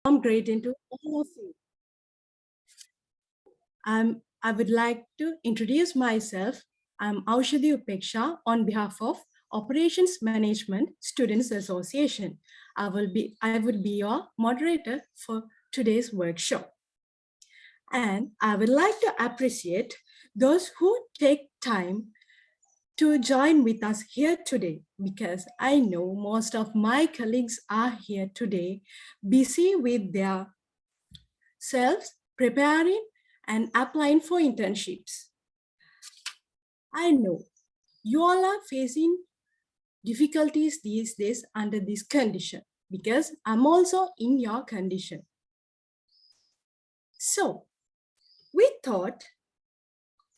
I'm greeting to all of you. I would like to introduce myself. I'm Aushadhi Upeksha on behalf of Operations Management Students Association. I would be your moderator for today's workshop. And I would like to appreciate those who take time to join with us here today, because I know most of my colleagues are here today busy with their selves preparing and applying for internships. I know you all are facing difficulties these days under this condition, because I'm also in your condition. So we thought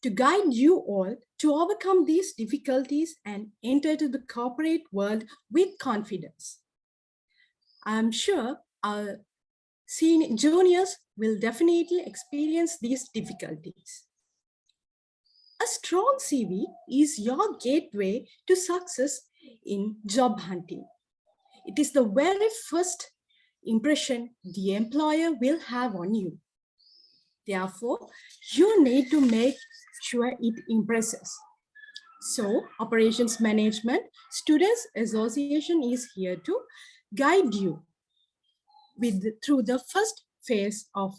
to guide you all to overcome these difficulties and enter to the corporate world with confidence. I'm sure our juniors will definitely experience these difficulties. A strong CV is your gateway to success in job hunting. It is the very first impression the employer will have on you. Therefore, you need to make sure it impresses. So, Operations Management Students Association is here to guide you through the first phase of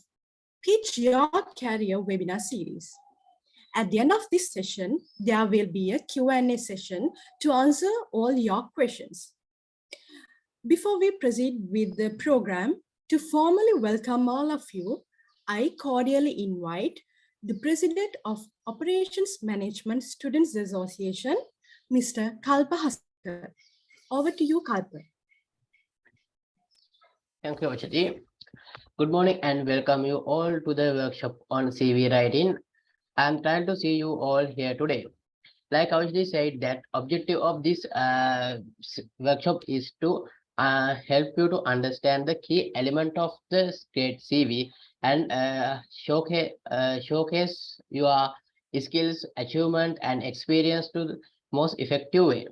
Pitch Your Career webinar series. At the end of this session, there will be a Q&A session to answer all your questions. Before we proceed with the program, to formally welcome all of you, I cordially invite the President of Operations Management Students Association, Mr. Kalpa Haskar. Over to you, Kalpa. Thank you, Aushadhi. Good morning and welcome you all to the workshop on CV writing. I'm glad to see you all here today. Like Aushadhi said, that objective of this workshop is to help you to understand the key element of the great CV and showcase your skills, achievement, and experience to the most effective way.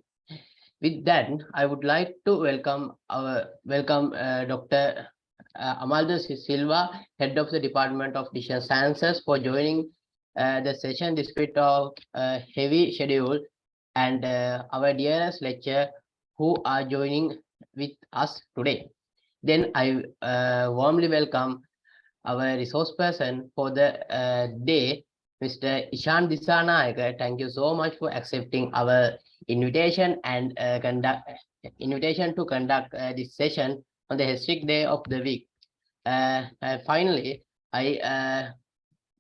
With that, I would like to welcome Dr. Amaldo Silva, Head of the Department of Digital Sciences, for joining the session despite of heavy schedule, and our dearest lecturer who are joining with us today. Then I warmly welcome our resource person for the day, Mr. Ishan Disanayaka. Thank you so much for accepting our invitation and invitation to conduct this session on the hectic day of the week. Finally, I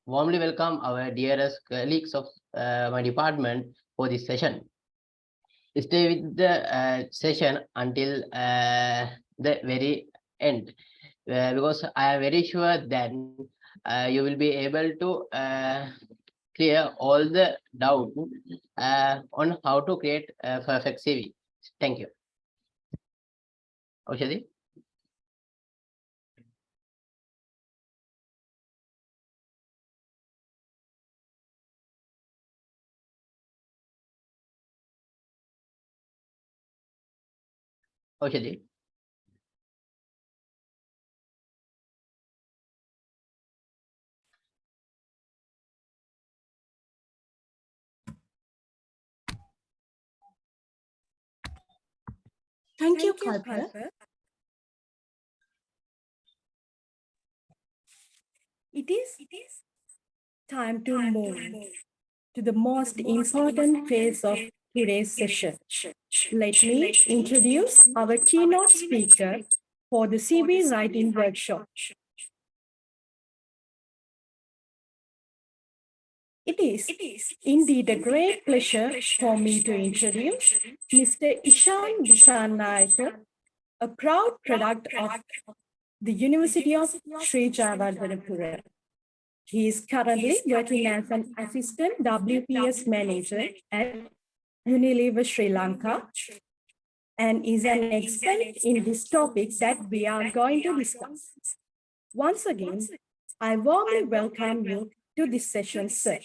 warmly welcome our dearest colleagues of my department for this session. Stay with the session until the very end, because I am very sure that you will be able to clear all the doubt on how to create a perfect CV. Thank you. Aushadhi? Aushadhi? Thank you, Kalpa. It is time to move to the most important phase of today's session. Let me introduce our keynote speaker for the CV writing workshop. It is indeed a great pleasure for me to introduce Mr. Ishan Disanayaka, a proud product of the University of Jayewardenepura. He is currently working as an assistant WPS manager at Unilever Sri Lanka and is an expert in this topic that we are going to discuss. Once again, I warmly welcome you to this session, sir.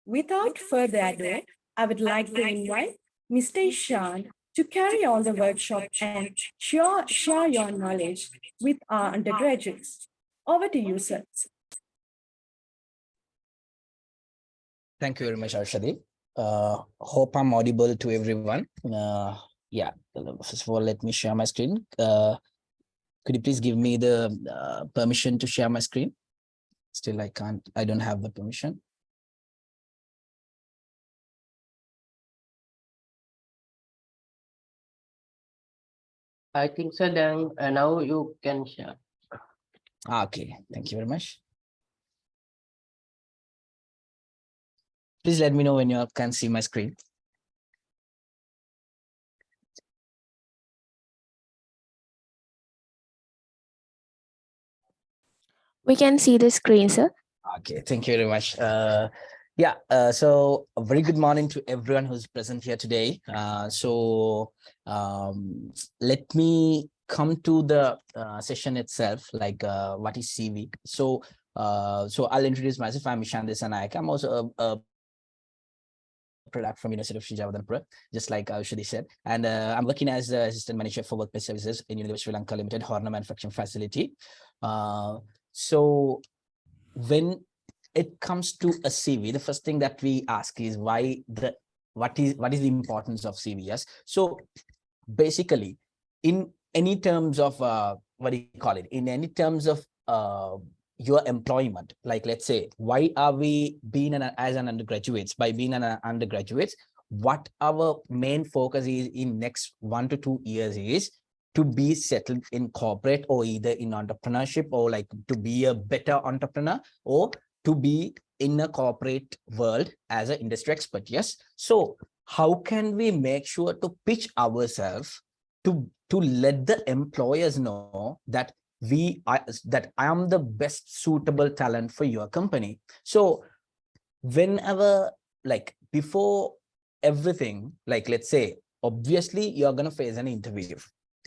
Without further ado, I would like to invite Mr. Ishan to carry on the workshop and share your knowledge with our undergraduates. Over to you, sir. Thank you very much, Arshadi. Hope I'm audible to everyone. Yeah, first of all, let me share my screen. Could you please give me the permission to share my screen? Still, I don't have the permission. I think so. Then now you can share. Okay, thank you very much. Please let me know when you can see my screen. We can see the screen, sir. Okay, thank you very much. Yeah, so a very good morning to everyone who's present here today. Let me come to the session itself, like what is CV. So I'll introduce myself. I'm Ishan Desanayak. I'm also a product from University of Jayewardenepura, just like Shruti said. And I'm working as the assistant manager for workplace services in University of Sri Lanka Limited, Horna Manufacturing Facility. So when it comes to a CV, the first thing that we ask is what is the importance of CV? Yes. So basically, in any terms of what do you call it? In any terms of your employment, like let's say, why are we being as an undergraduates? By being an undergraduates, what our main focus is in next 1 to 2 years is to be settled in corporate or either in entrepreneurship, or like to be a better entrepreneur, or to be in a corporate world as an industry expert. Yes. So how can we make sure to pitch ourselves to let the employers know that I am the best suitable talent for your company? So whenever, like before everything, like let's say, obviously you're going to face an interview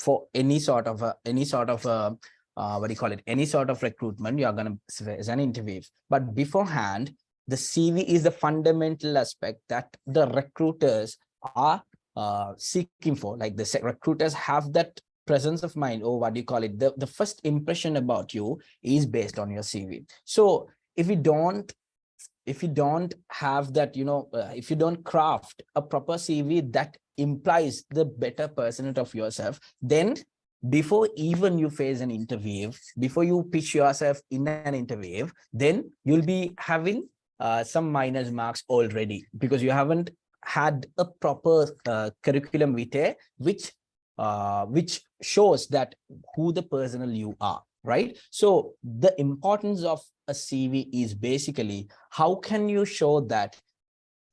for any sort of what do you call it, any sort of recruitment. You're going to face an interview, but beforehand the CV is the fundamental aspect that the recruiters are seeking for. Like the recruiters have that presence of mind, or what do you call it, the first impression about you is based on your CV. So if you don't have that, if you don't craft a proper CV that implies the better person of yourself, then before even you face an interview, before you pitch yourself in an interview, then you'll be having some minus marks already, because you haven't had a proper curriculum vitae which shows that who the personnel you are, right? So the importance of a CV is basically, how can you show that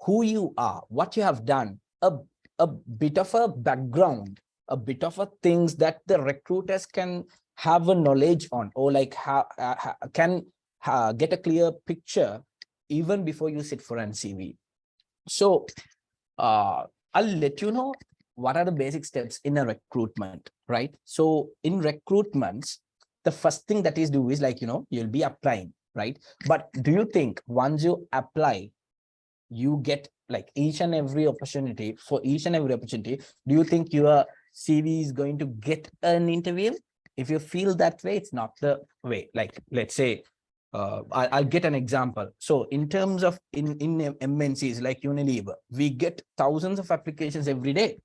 who you are, what you have done, a bit of a background, a bit of a things that the recruiters can have a knowledge on, or like can get a clear picture even before you sit for an CV. So I'll let you know what are the basic steps in a recruitment, right? So in recruitments, the first thing that is do is like, you'll be applying, right? But do you think once you apply, you get like each and every opportunity, do you think your CV is going to get an interview? If you feel that way, it's not the way. Like, let's say, I'll get an example. So in terms of in MNCs like Unilever, we get thousands of applications every day.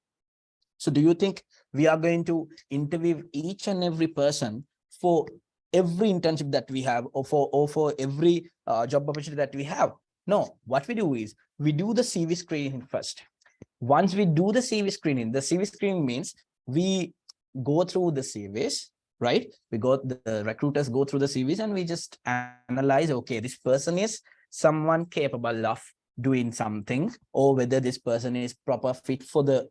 So do you think we are going to interview each and every person for every internship that we have, or for every job opportunity that we have? No, what we do is we do the CV screening first. Once we do the CV screening means we go through the CVs, right? The recruiters go through the CVs and we just analyze, okay, this person is someone capable of doing something, or whether this person is proper fit for the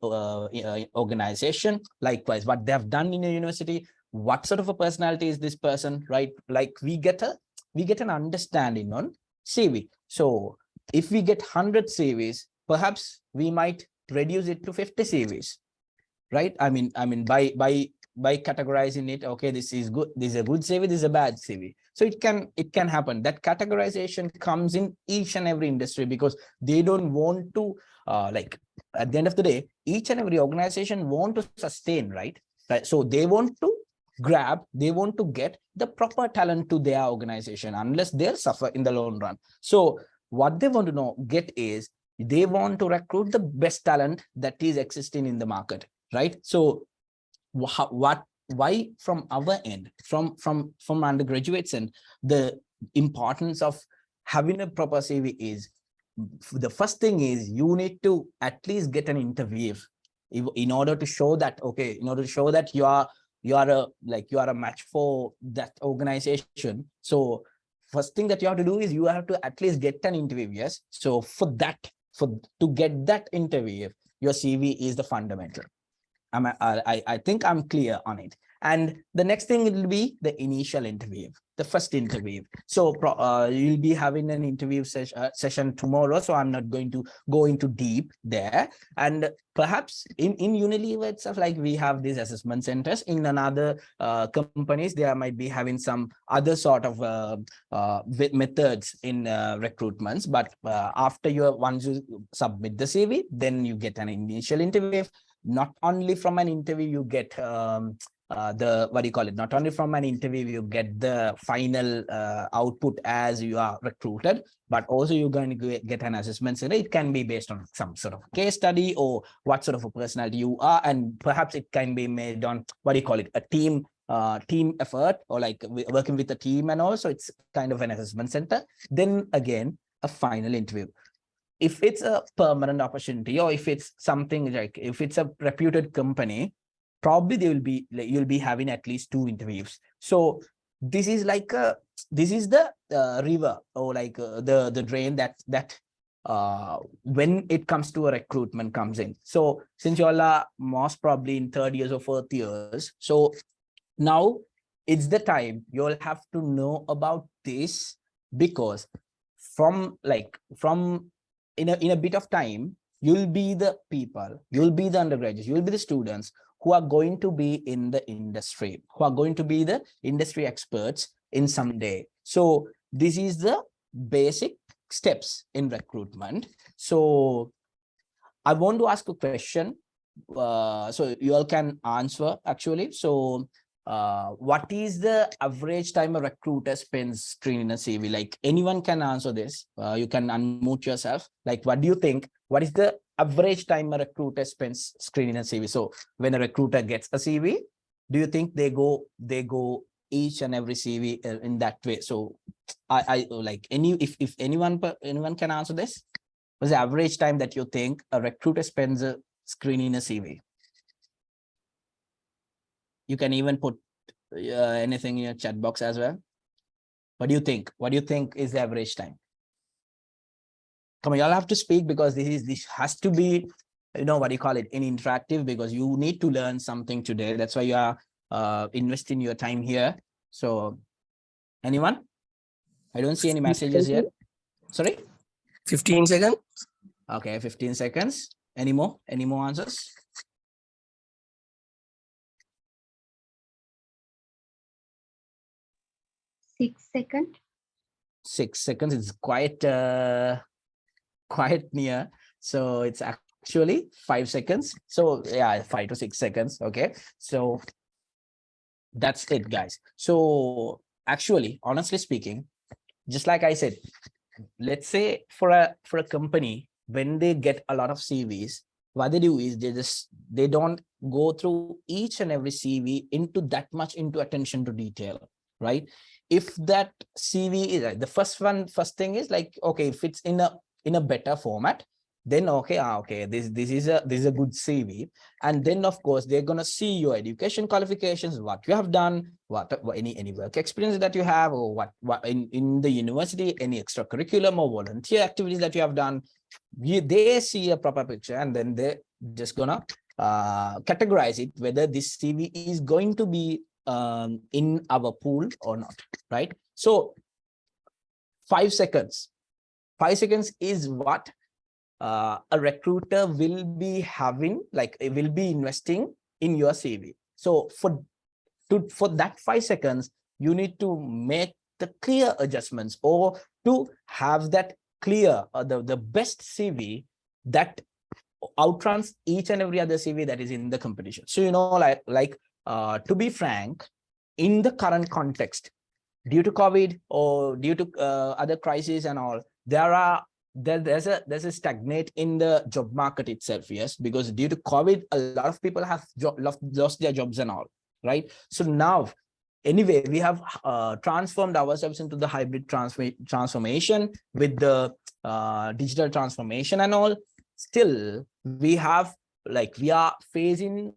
organization. Likewise, what they have done in a university, what sort of a personality is this person, right? Like we get an understanding on CV. So if we get 100 CVs, perhaps we might reduce it to 50 CVs, right? I mean, by categorizing it, okay, this is good, this is a good CV, this is a bad CV. So it can happen. That categorization comes in each and every industry, because they don't want to like at the end of the day, each and every organization want to sustain, right? So they want to they want to get the proper talent to their organization, unless they'll suffer in the long run. So what they want to get is, they want to recruit the best talent that is existing in the market, right? So why from our end, from undergraduates, and the importance of having a proper CV is, the first thing is, you need to at least get an interview in order to show that, okay, in order to show that you are a match for that organization. So first thing that you have to do is, you have to at least get an interview. Yes, so to get that interview, your CV is the fundamental. I think I'm clear on it. And the next thing will be the initial interview, the first interview. So you'll be having an interview session tomorrow. So I'm not going to go into deep there. And perhaps in Unilever itself, like we have these assessment centers. In another companies, they might be having some other sort of methods in recruitments. But once you submit the CV, then you get an initial interview. Not only from an interview you get not only from an interview you get the final output as you are recruited, but also you're going to get an assessment center. It can be based on some sort of case study, or what sort of a personality you are, and perhaps it can be made on a team effort, or like working with a team, and also it's kind of an assessment center. Then again, a final interview. If it's a permanent opportunity, or if it's something like, if it's a reputed company, probably you'll be having at least 2 interviews. So this is the river, or like the drain that when it comes to a recruitment comes in. So since you all are most probably in 3rd years or 4th years, so now it's the time you'll have to know about this, because in a bit of time, you'll be the people, you'll be the undergraduates, you'll be the students who are going to be in the industry, who are going to be the industry experts in some day. So this is the basic steps in recruitment. So I want to ask a question. So you all can answer actually. So what is the average time a recruiter spends screening a CV? Like, anyone can answer this. You can unmute yourself. Like, what do you think? What is the average time a recruiter spends screening a CV? So when a recruiter gets a CV, do you think they go each and every CV in that way? So I like if anyone can answer this. What's the average time that you think a recruiter spends screening a CV? You can even put anything in your chat box as well. What do you think? What do you think is the average time? Come on, y'all have to speak, because this has to be, interactive, because you need to learn something today. That's why you are investing your time here. So anyone? I don't see any messages yet. Sorry? 15 seconds. Okay, 15 seconds. Any more answers? 6 seconds. 6 seconds. It's quite near. So it's actually 5 seconds. So yeah, 5 to 6 seconds. Okay. So that's it, guys. So actually, honestly speaking, just like I said, let's say for a company, when they get a lot of CVs, what they do is they don't go through each and every CV into attention to detail, right? If that CV is the first thing is like, okay, if it's in a better format, then okay, this is a good CV. And then of course they're gonna see your education qualifications, what you have done, what any work experience that you have, or what in the university, any extracurricular or volunteer activities that you have done. They see a proper picture, and then they're just gonna categorize it whether this CV is going to be in our pool or not, right? So 5 seconds is what a recruiter will be having, like it will be investing in your CV. So for that 5 seconds, you need to make the clear adjustments, or to have that clear the best CV that outruns each and every other CV that is in the competition. So, to be frank, in the current context, due to COVID or due to other crises and all, there's a stagnate in the job market itself. Yes, because due to COVID, a lot of people have lost their jobs and all, right? So now, anyway, we have transformed ourselves into the hybrid transformation with the digital transformation and all. Still, we are facing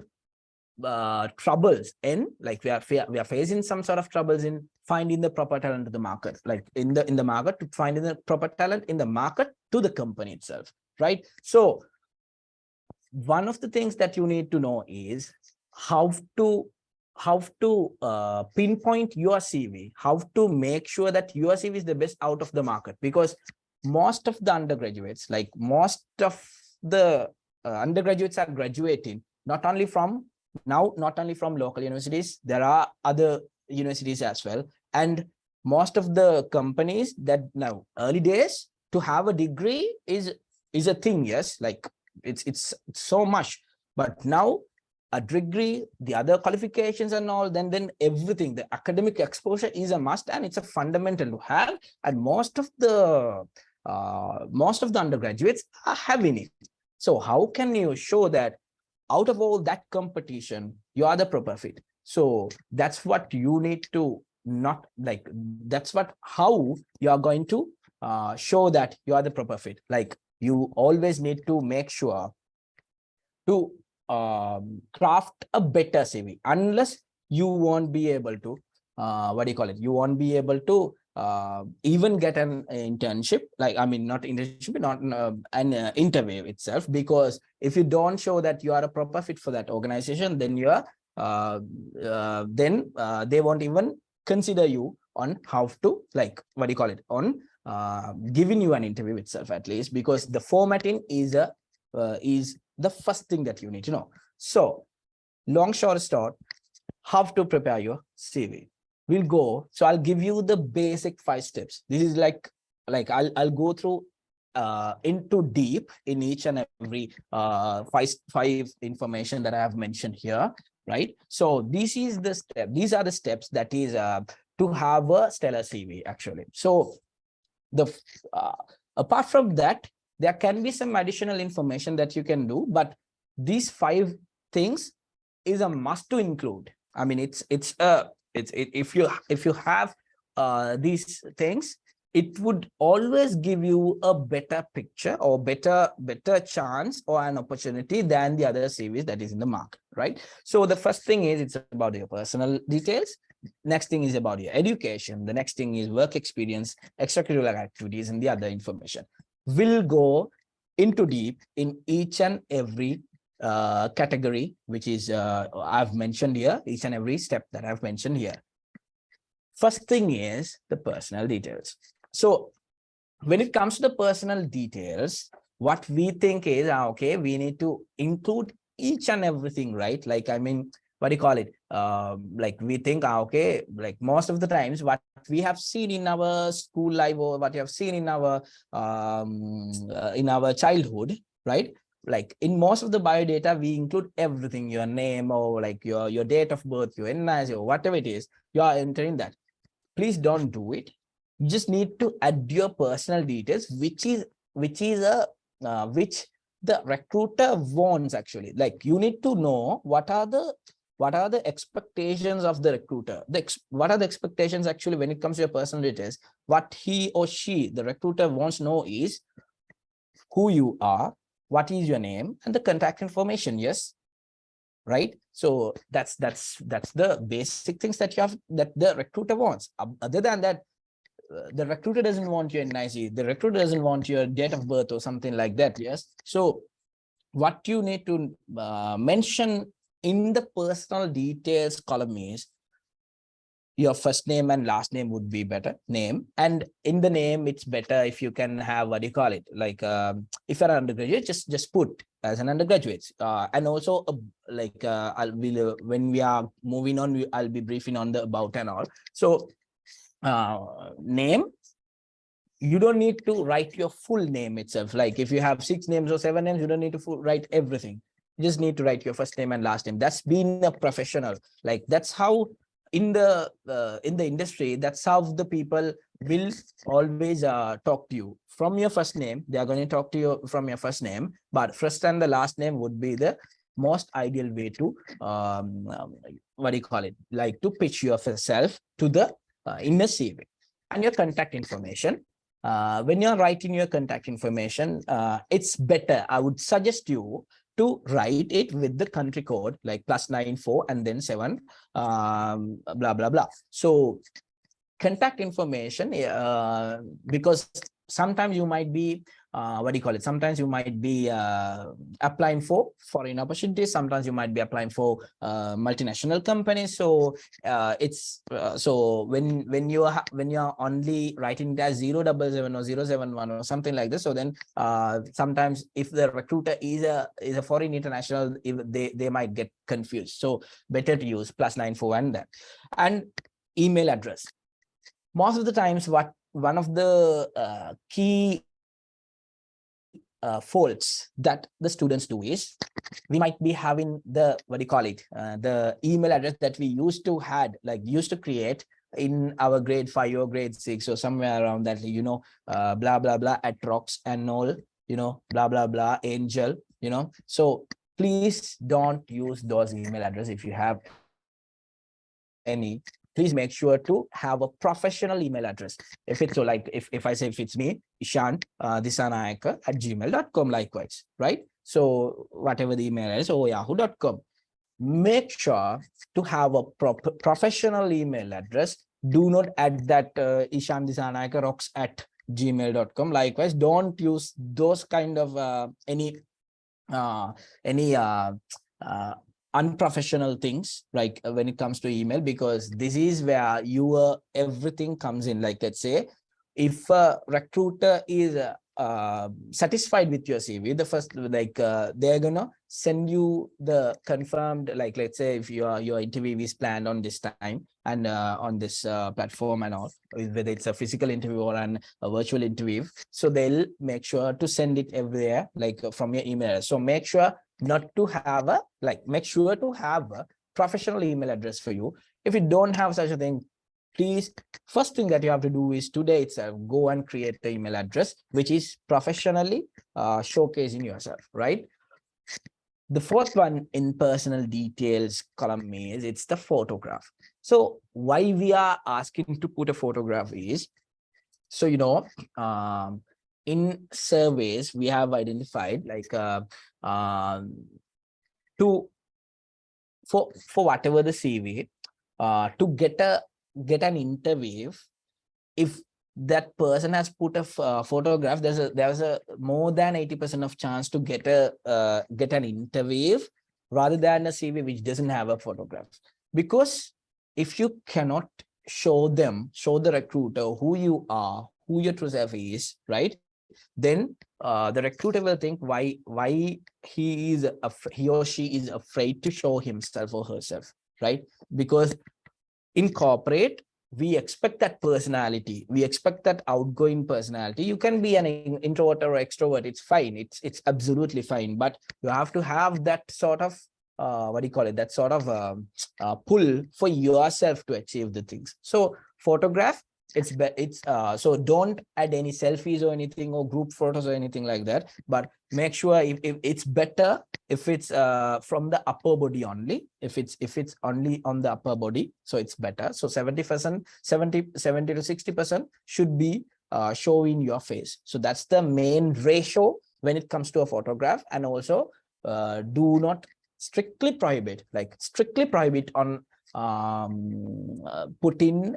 troubles in we are facing some sort of troubles in finding the proper talent to the market, like in the market, to finding the proper talent in the market to the company itself, right? So one of the things that you need to know is how to pinpoint your CV, how to make sure that your CV is the best out of the market, because most of the undergraduates, like most of the undergraduates are graduating not only from local universities, there are other universities as well. And most of the companies that now, early days, to have a degree is a thing, yes, like it's so much. But now a degree, the other qualifications and all, then everything, the academic exposure is a must, and it's a fundamental to have. And most of the undergraduates are having it. So how can you show that out of all that competition, you are the proper fit? So that's what you need to how you are going to show that you are the proper fit. Like, you always need to make sure to craft a better CV, unless you won't be able to, you won't be able to even get an internship, not internship, not an interview itself, because if you don't show that you are a proper fit for that organization, then you are they won't even consider you on how to on giving you an interview itself, at least, because the formatting is the first thing that you need to know. So long short short, how to prepare your CV. So I'll give you the basic 5 steps. This is I'll go through into deep in each and every five information that I have mentioned here, right? So these are the steps that is to have a stellar CV, actually. So apart from that, there can be some additional information that you can do, but these 5 things is a must to include. I mean, if you have these things, it would always give you a better picture or better chance or an opportunity than the other CVs that is in the market, right? So the first thing is, it's about your personal details. Next thing is about your education. The next thing is work experience, extracurricular activities, and the other information. We'll go into deep in each and every category, which is I've mentioned here, each and every step that I've mentioned here. First thing is the personal details. So when it comes to the personal details, what we think is, okay, we need to include each and everything, right? We think, okay, like most of the times what we have seen in our school life, or what you have seen in our childhood, right? Like in most of the biodata, we include everything, your name, or like your date of birth, your NIC, or whatever it is, you are entering that. Please don't do it. You just need to add your personal details, which the recruiter wants, actually. Like, you need to know what are the expectations of the recruiter. What are the expectations actually when it comes to your personal details? What he or she, the recruiter, wants to know is who you are, what is your name, and the contact information. Yes, right? So that's the basic things that the recruiter wants. Other than that, the recruiter doesn't want your NIC, the recruiter doesn't want your date of birth or something like that. Yes. So what you need to mention in the personal details column is your first name and last name would be better. Name, and in the name, it's better if you can have, if you're an undergraduate, just put as an undergraduate. And also when we are moving on, I'll be briefing on the about and all. So name, you don't need to write your full name itself. Like if you have 6 names or 7 names, you don't need to write everything. You just need to write your first name and last name. That's being a professional. Like that's how in the industry, that's how the people will always talk to you from your first name. They are going to talk to you from your first name, but first and the last name would be the most ideal way to what do you call it, like to pitch yourself to the inner CV. And your contact information, when you're writing your contact information, it's better, I would suggest you to write it with the country code, like +94 and then 7 blah blah blah. So contact information, because sometimes you might be what do you call it, sometimes you might be applying for foreign opportunities, sometimes you might be applying for multinational companies. So it's so when you're only writing it as 077 or 071 or something like this, so then sometimes if the recruiter is a foreign international, if they might get confused. So better to use +94 and that. And email address. Most of the times, what one of the key faults that the students do is, we might be having the what do you call it, the email address that we used to create in our grade 5 or grade 6 or somewhere around that, blah blah blah at rocks and all, blah blah blah angel, so please don't use those email address. If you have any, please make sure to have a professional email address. If it's so, like if I say, if it's me, Ishan Disanayaka @gmail.com, likewise, right? So whatever the email is, or yahoo.com, make sure to have a professional email address. Do not add that Ishan Disanayaka rocks @gmail.com. Likewise, don't use those kind of any unprofessional things, like when it comes to email, because this is where your everything comes in. Like, let's say if a recruiter is satisfied with your CV, the first, they're gonna send you the confirmed, like, let's say if your interview is planned on this time and on this platform and all, whether it's a physical interview or a virtual interview, so they'll make sure to send it everywhere, like from your email. So make sure to have a professional email address for you. If you don't have such a thing, please, first thing that you have to do is today itself go and create the email address which is professionally showcasing yourself, right? The fourth one in personal details column is, it's the photograph. So why we are asking to put a photograph is, so in surveys we have identified, like for whatever the CV, to get an interview, if that person has put a photograph, there's a more than 80% of chance to get an interview rather than a CV which doesn't have a photograph. Because if you cannot show the recruiter who you are, who your true self is, right, then the recruiter will think why he or she is afraid to show himself or herself, right? Because in corporate, we expect that personality, we expect that outgoing personality. You can be an introvert or extrovert, it's fine, it's absolutely fine, but you have to have that sort of that sort of pull for yourself to achieve the things. So photograph, so don't add any selfies or anything, or group photos or anything like that, but make sure if it's better if it's from the upper body only. If it's only on the upper body, so it's better. So 70% 70 to 60% should be showing your face. So that's the main ratio when it comes to a photograph. And also do not strictly prohibit on putting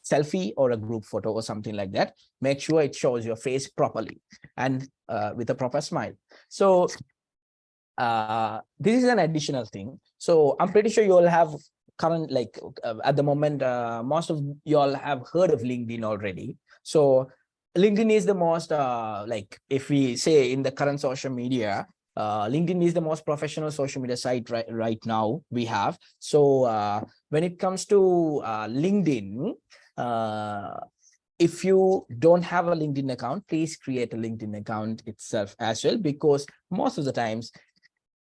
selfie or a group photo or something like that. Make sure it shows your face properly and with a proper smile. So this is an additional thing. So I'm pretty sure you all have current, at the moment, most of you all have heard of LinkedIn already. So LinkedIn is the most if we say in the current social media, LinkedIn is the most professional social media site right now we have. So when it comes to LinkedIn, if you don't have a LinkedIn account, please create a LinkedIn account itself as well, because most of the times,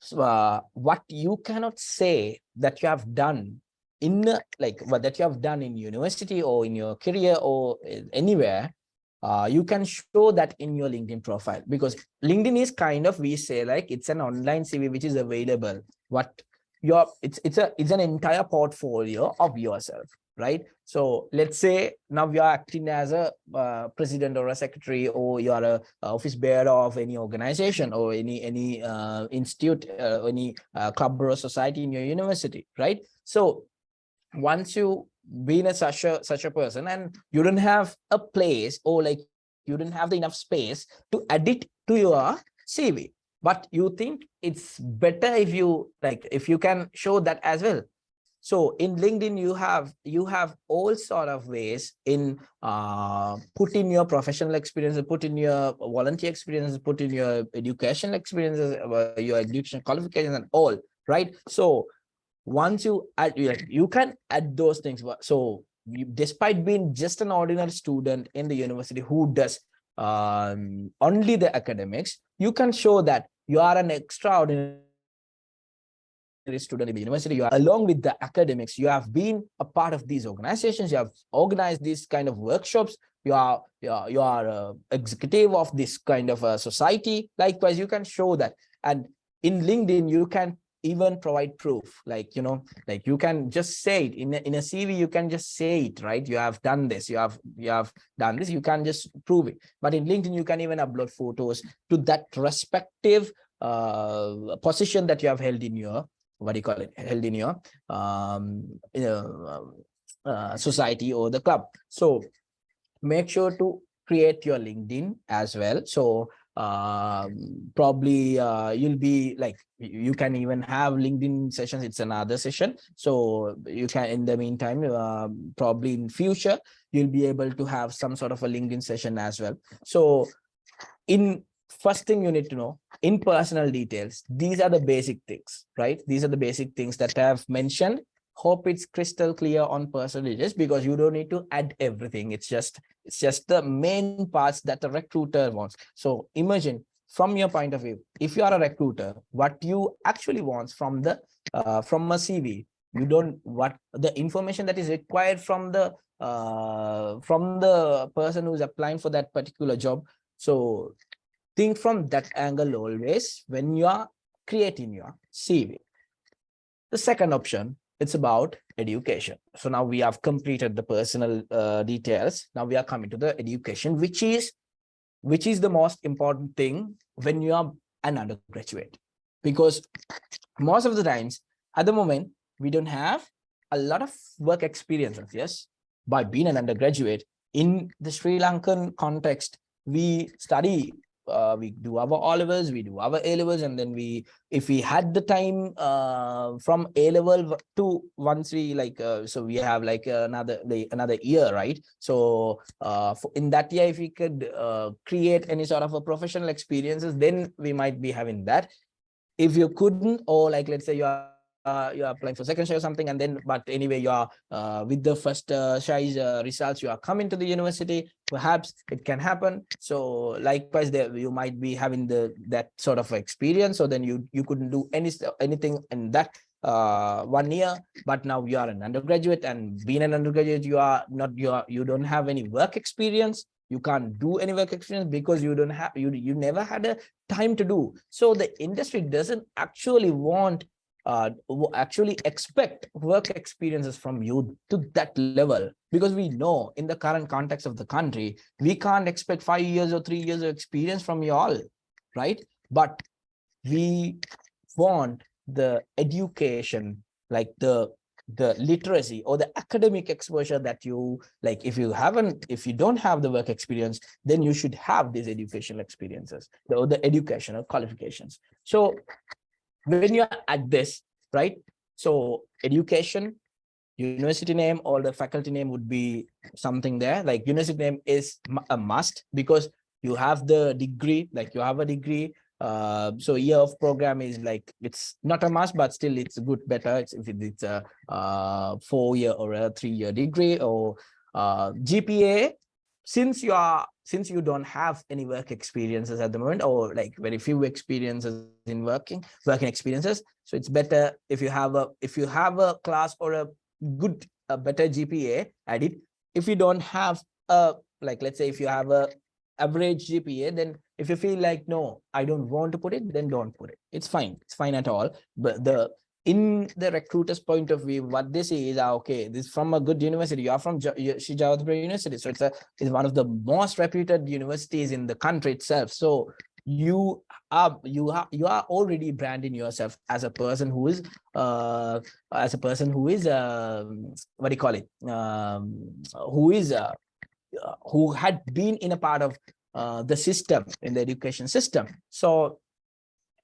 what you cannot say that you have done in like what that you have done in university or in your career or anywhere, you can show that in your LinkedIn profile, because LinkedIn is kind of, we say like it's an online CV which is available. What your it's an entire portfolio of yourself, right? So let's say now you are acting as a president or a secretary, or you are a office bearer of any organization or any institute, any club or society in your university, right? So once you been a such a person and you don't have a place, or like you don't have the enough space to add it to your CV, but you think it's better if you like if you can show that as well. So in LinkedIn, you have all sort of ways in put in your professional experience, put in your volunteer experience, put in your educational experiences, your education qualifications and all, right? So once you add, you can add those things. So despite being just an ordinary student in the university who does only the academics, you can show that you are an extraordinary student in the university. You are, along with the academics, you have been a part of these organizations, you have organized these kind of workshops, you are executive of this kind of a society. Likewise, you can show that. And in LinkedIn, you can even provide proof, like like you can just say it in a CV. You can just say it, right? You have done this, you have done this, you can just prove it. But in LinkedIn, you can even upload photos to that respective position that you have held in your, what do you call it, held in your society or the club. So make sure to create your LinkedIn as well. So probably you'll be like, you can even have LinkedIn sessions. It's another session. So you can, in the meantime, probably in future, you'll be able to have some sort of a LinkedIn session as well. So in first thing you need to know, in personal details, these are the basic things, right? These are the basic things that I have mentioned. Hope it's crystal clear on personal details, because you don't need to add everything. It's just the main parts that the recruiter wants. So imagine from your point of view, if you are a recruiter, what you actually want from the from a CV, you don't, what the information that is required from the person who's applying for that particular job. So think from that angle always when you are creating your CV. The second option, it's about education. So now we have completed the personal details. Now we are coming to the education, which is the most important thing when you are an undergraduate, because most of the times at the moment we don't have a lot of work experiences. Yes, by being an undergraduate in the Sri Lankan context, we study, we do our O-levels, we do our A-levels, and then if we had the time from A-level to, once we so we have like another year, right? So in that year, if we could create any sort of a professional experiences, then we might be having that. If you couldn't, or like let's say you're applying for second share or something, and then but anyway you are with the first SHI's results, you are coming to the university, perhaps it can happen. So likewise, there you might be having that sort of experience. So then you couldn't do anything in that 1 year, but now you are an undergraduate, and being an undergraduate, you don't have any work experience. You can't do any work experience because you don't have, you never had a time to do. So the industry doesn't actually want actually expect work experiences from you to that level, because we know in the current context of the country, we can't expect 5 years or 3 years of experience from you all, right? But we want the education, like the literacy or the academic exposure that you like. If you don't have the work experience, then you should have these educational experiences, the educational qualifications. So when you're at this, right? So education, university name or the faculty name would be something there. Like university name is a must, because you have the degree, like you have a degree. So year of program is like, it's not a must, but still it's good, better if it's a 4-year or a 3-year degree. Or GPA since you don't have any work experiences at the moment, or like very few experiences in working experiences, so it's better if you have a class or a better GPA at it. If you don't have a, like, let's say if you have a average GPA, then if you feel like, no, I don't want to put it, then don't put it. It's fine at all. But in the recruiter's point of view, what they say is, okay, this is from a good university. You are from Jayewardenepura University, so it's one of the most reputed universities in the country itself. So you are already branding yourself as a person who is what do you call it, who had been in a part of the system, in the education system. So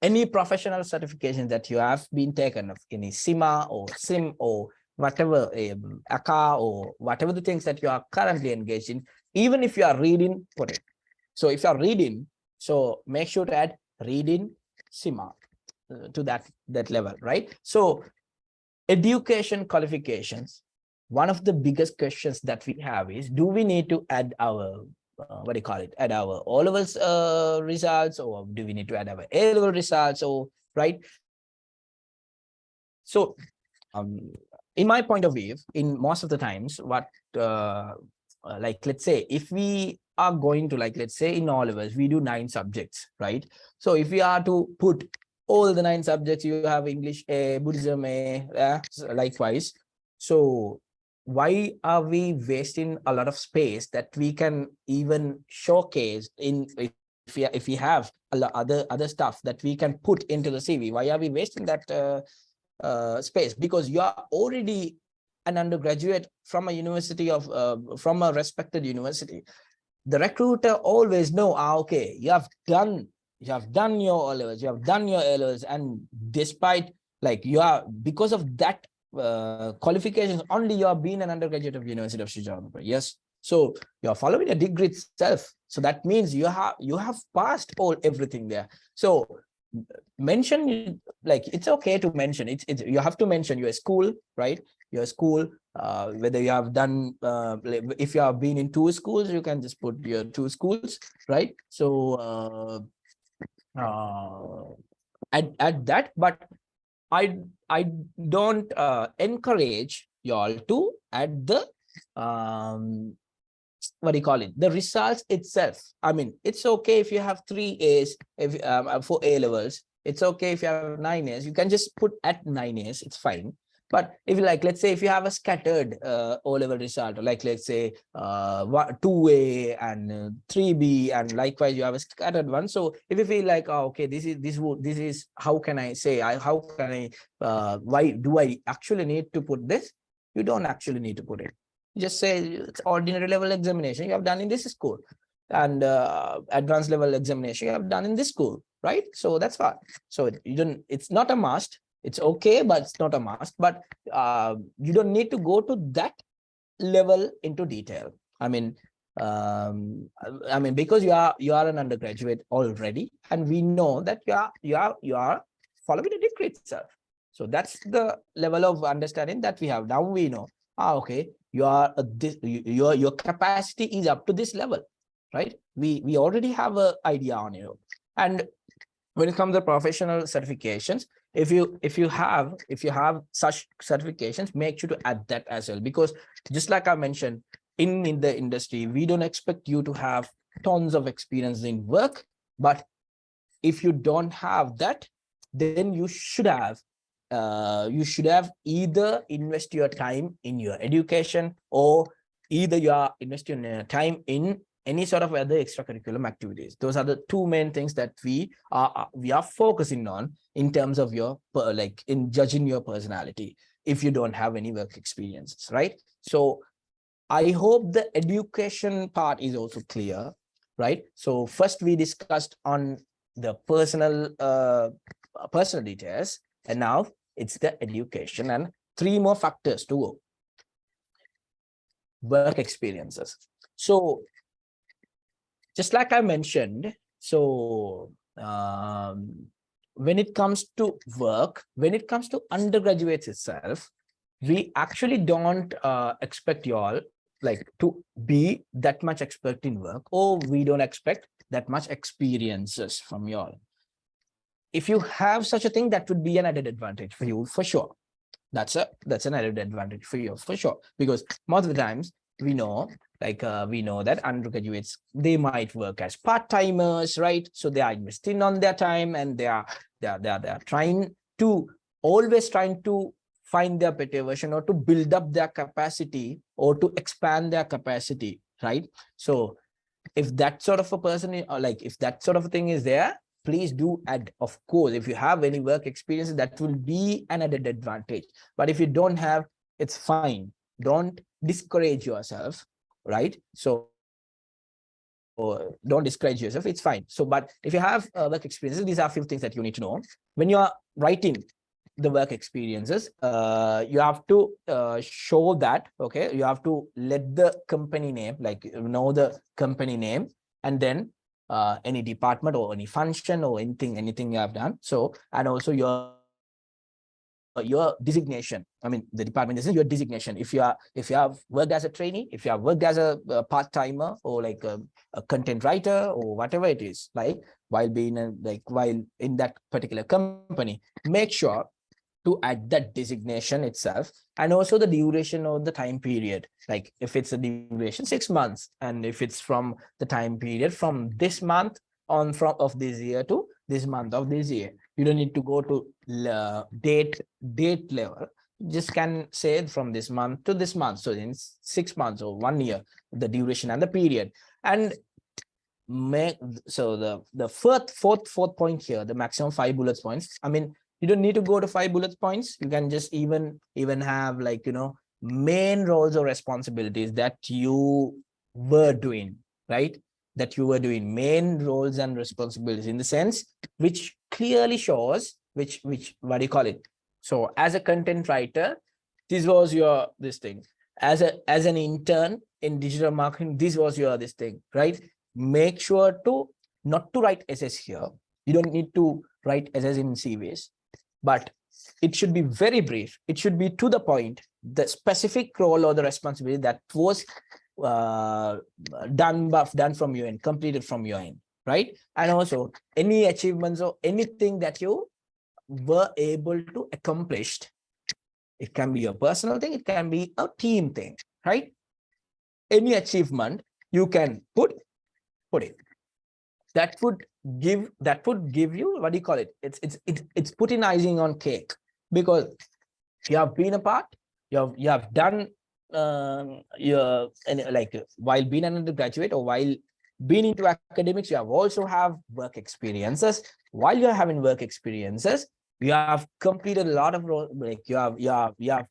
any professional certification that you have been taken of any SIMA or SIM or whatever, ACA or whatever the things that you are currently engaged in, even if you are reading, put it. So if you are reading, so make sure to add reading SIMA to that level, right? So education qualifications, one of the biggest questions that we have is, do we need to add our what do you call it, add our O-levels results, or do we need to add our A-level results, or right? So in my point of view, in most of the times, what like, let's say if we are going to, like, let's say in O-levels we do 9 subjects, right? So if we are to put all the 9 subjects, you have English A, Buddhism A, likewise. So why are we wasting a lot of space that we can even showcase in, if we have a lot other stuff that we can put into the CV? Why are we wasting that space? Because you are already an undergraduate from a university of from a respected university. The recruiter always know, okay, you have done your O-levels, you have done your A-levels, and despite, like, you are, because of that qualifications only, you have been an undergraduate of University of Jayewardenepura. Yes, so you are following a degree itself, so that means you have passed everything there. So mention, like, it's okay to mention, it's you have to mention your school, right? Your school, whether you have done if you have been in 2 schools, you can just put your 2 schools, right? So at that, but I don't encourage y'all to add the what do you call it, the results itself. I mean, it's okay if you have 3 A's, if for A-levels. It's okay if you have 9 A's, you can just put at 9 A's, it's fine. But if you, like, let's say if you have a scattered O-level result, like, let's say 2A and 3B, and likewise you have a scattered one. So if you feel like, oh, okay, this is how can I say, why do I actually need to put this? You don't actually need to put it. Just say it's ordinary level examination you have done in this school, and advanced level examination you have done in this school, right? So that's fine. So it's not a must. It's okay, but it's not a must. But you don't need to go to that level into detail. I mean, because you are an undergraduate already, and we know that you are following the degree itself. So that's the level of understanding that we have. Now we know, okay, your capacity is up to this level, right? We already have an idea on you. And when it comes to professional certifications, if you have such certifications, make sure to add that as well, because just like I mentioned, in the industry, we don't expect you to have tons of experience in work, but if you don't have that, then you should have either invest your time in your education, or either you are investing your time in any sort of other extracurricular activities. Those are the 2 main things that we are focusing on in terms of your, like, in judging your personality, if you don't have any work experiences, right? So I hope the education part is also clear, right? So first we discussed on the personal details, and now it's the education, and 3 more factors to go. Work experiences. So just like I mentioned, so when it comes to work, when it comes to undergraduates itself, we actually don't expect you all like to be that much expert in work, or we don't expect that much experiences from you all. If you have such a thing, that would be an added advantage for you for sure. That's an added advantage for you for sure, because most of the times we know, we know that undergraduates, they might work as part-timers, right? So they are investing on their time, and they are trying to always trying to find their better version, or to build up their capacity, or to expand their capacity, right? So if that sort of a person, or like if that sort of a thing is there, please do add. Of course, if you have any work experience, that will be an added advantage. But if you don't have, it's fine. Don't discourage yourself, right? So don't discourage yourself, it's fine. So but if you have work experiences, these are a few things that you need to know when you are writing the work experiences. You have to show that, okay, you have to let the company name, like know the company name, and then any department or any function or anything you have done. So, and also your designation. I mean, the department is your designation. If you have worked as a trainee, if you have worked as a part-timer, or like a content writer, or whatever it is, like while in that particular company, make sure to add that designation itself, and also the duration or the time period. Like if it's a duration 6 months, and if it's from the time period from this month on, from of this year to this month of this year, you don't need to go to date level. Just can say from this month to this month. So in 6 months or 1 year, the duration and the period. And so the fourth point here, the maximum 5 bullet points. I mean, you don't need to go to 5 bullet points. You can just even have, like, main roles or responsibilities that you were doing, right? That you were doing, main roles and responsibilities, in the sense which clearly shows which what do you call it? So as a content writer, this was your this thing. As an intern in digital marketing, this was your this thing, right? Make sure to not to write essays here. You don't need to write essays in CVs, but it should be very brief. It should be to the point, the specific role or the responsibility that was done from your end, completed from your end, right? And also any achievements or anything that you were able to accomplish. It can be a personal thing, it can be a team thing, right? Any achievement you can put it. That would give you, what do you call it? It's putting icing on cake, because you have been a part, you have done while being an undergraduate, or while being into academics, you have also have work experiences. While you're having work experiences, you have completed a lot of you have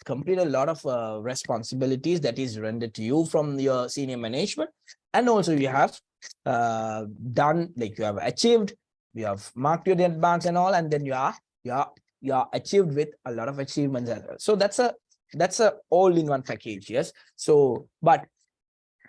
completed a lot of responsibilities that is rendered to you from your senior management, and also you have done, like you have achieved, you have marked your advance and all, and then you are achieved with a lot of achievements as well. So that's a all-in-one package. Yes. So, but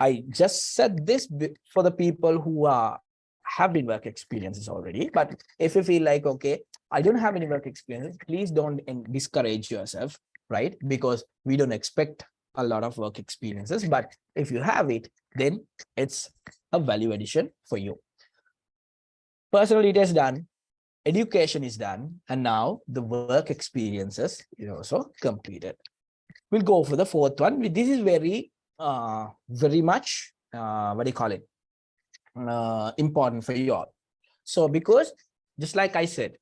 I just said this for the people who have been work experiences already. But if you feel like, okay, I don't have any work experience, please don't discourage yourself, right? Because we don't expect a lot of work experiences, but if you have it, then it's a value addition for you. Personal details done, education is done, and now the work experiences is also completed. We'll go for the fourth one. This is very much what do you call it, important for you all. So because just like I said,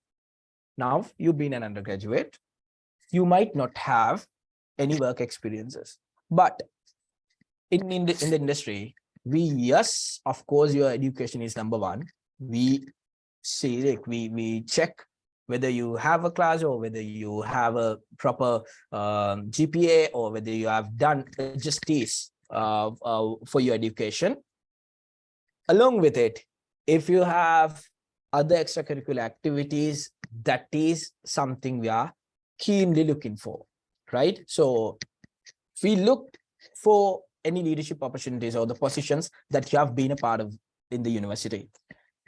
now you've been an undergraduate, you might not have any work experiences, but in the industry, yes, of course, your education is number one. We see, like, we check whether you have a class, or whether you have a proper GPA, or whether you have done justice for your education. Along with it, if you have other extracurricular activities, that is something we are keenly looking for, right? So if we look for any leadership opportunities or the positions that you have been a part of in the university,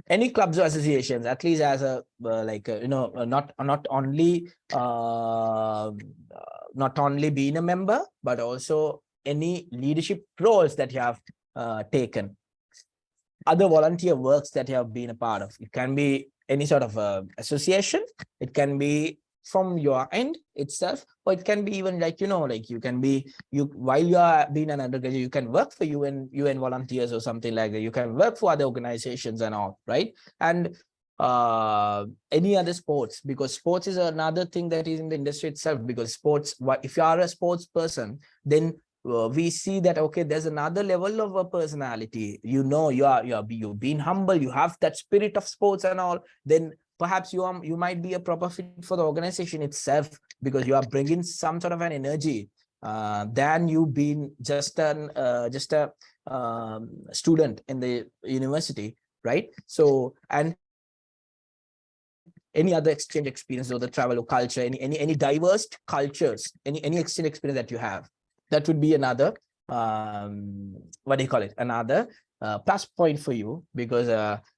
any clubs or associations, at least as a not only being a member, but also any leadership roles that you have taken, other volunteer works that you have been a part of. It can be any sort of association, it can be from your end itself, or it can be even like, like you can be, while you are being an undergraduate, you can work for UN volunteers or something like that. You can work for other organizations and all, right? And any other sports, because sports is another thing that is in the industry itself, because sports, if you are a sports person, then we see that, okay, there's another level of a personality, you've been humble, you have that spirit of sports and all, then perhaps you might be a proper fit for the organization itself, because you are bringing some sort of an energy than you being just a student in the university, right? So, and any other exchange experience or the travel or culture, any diverse cultures, any exchange experience that you have, that would be another another plus point for you, because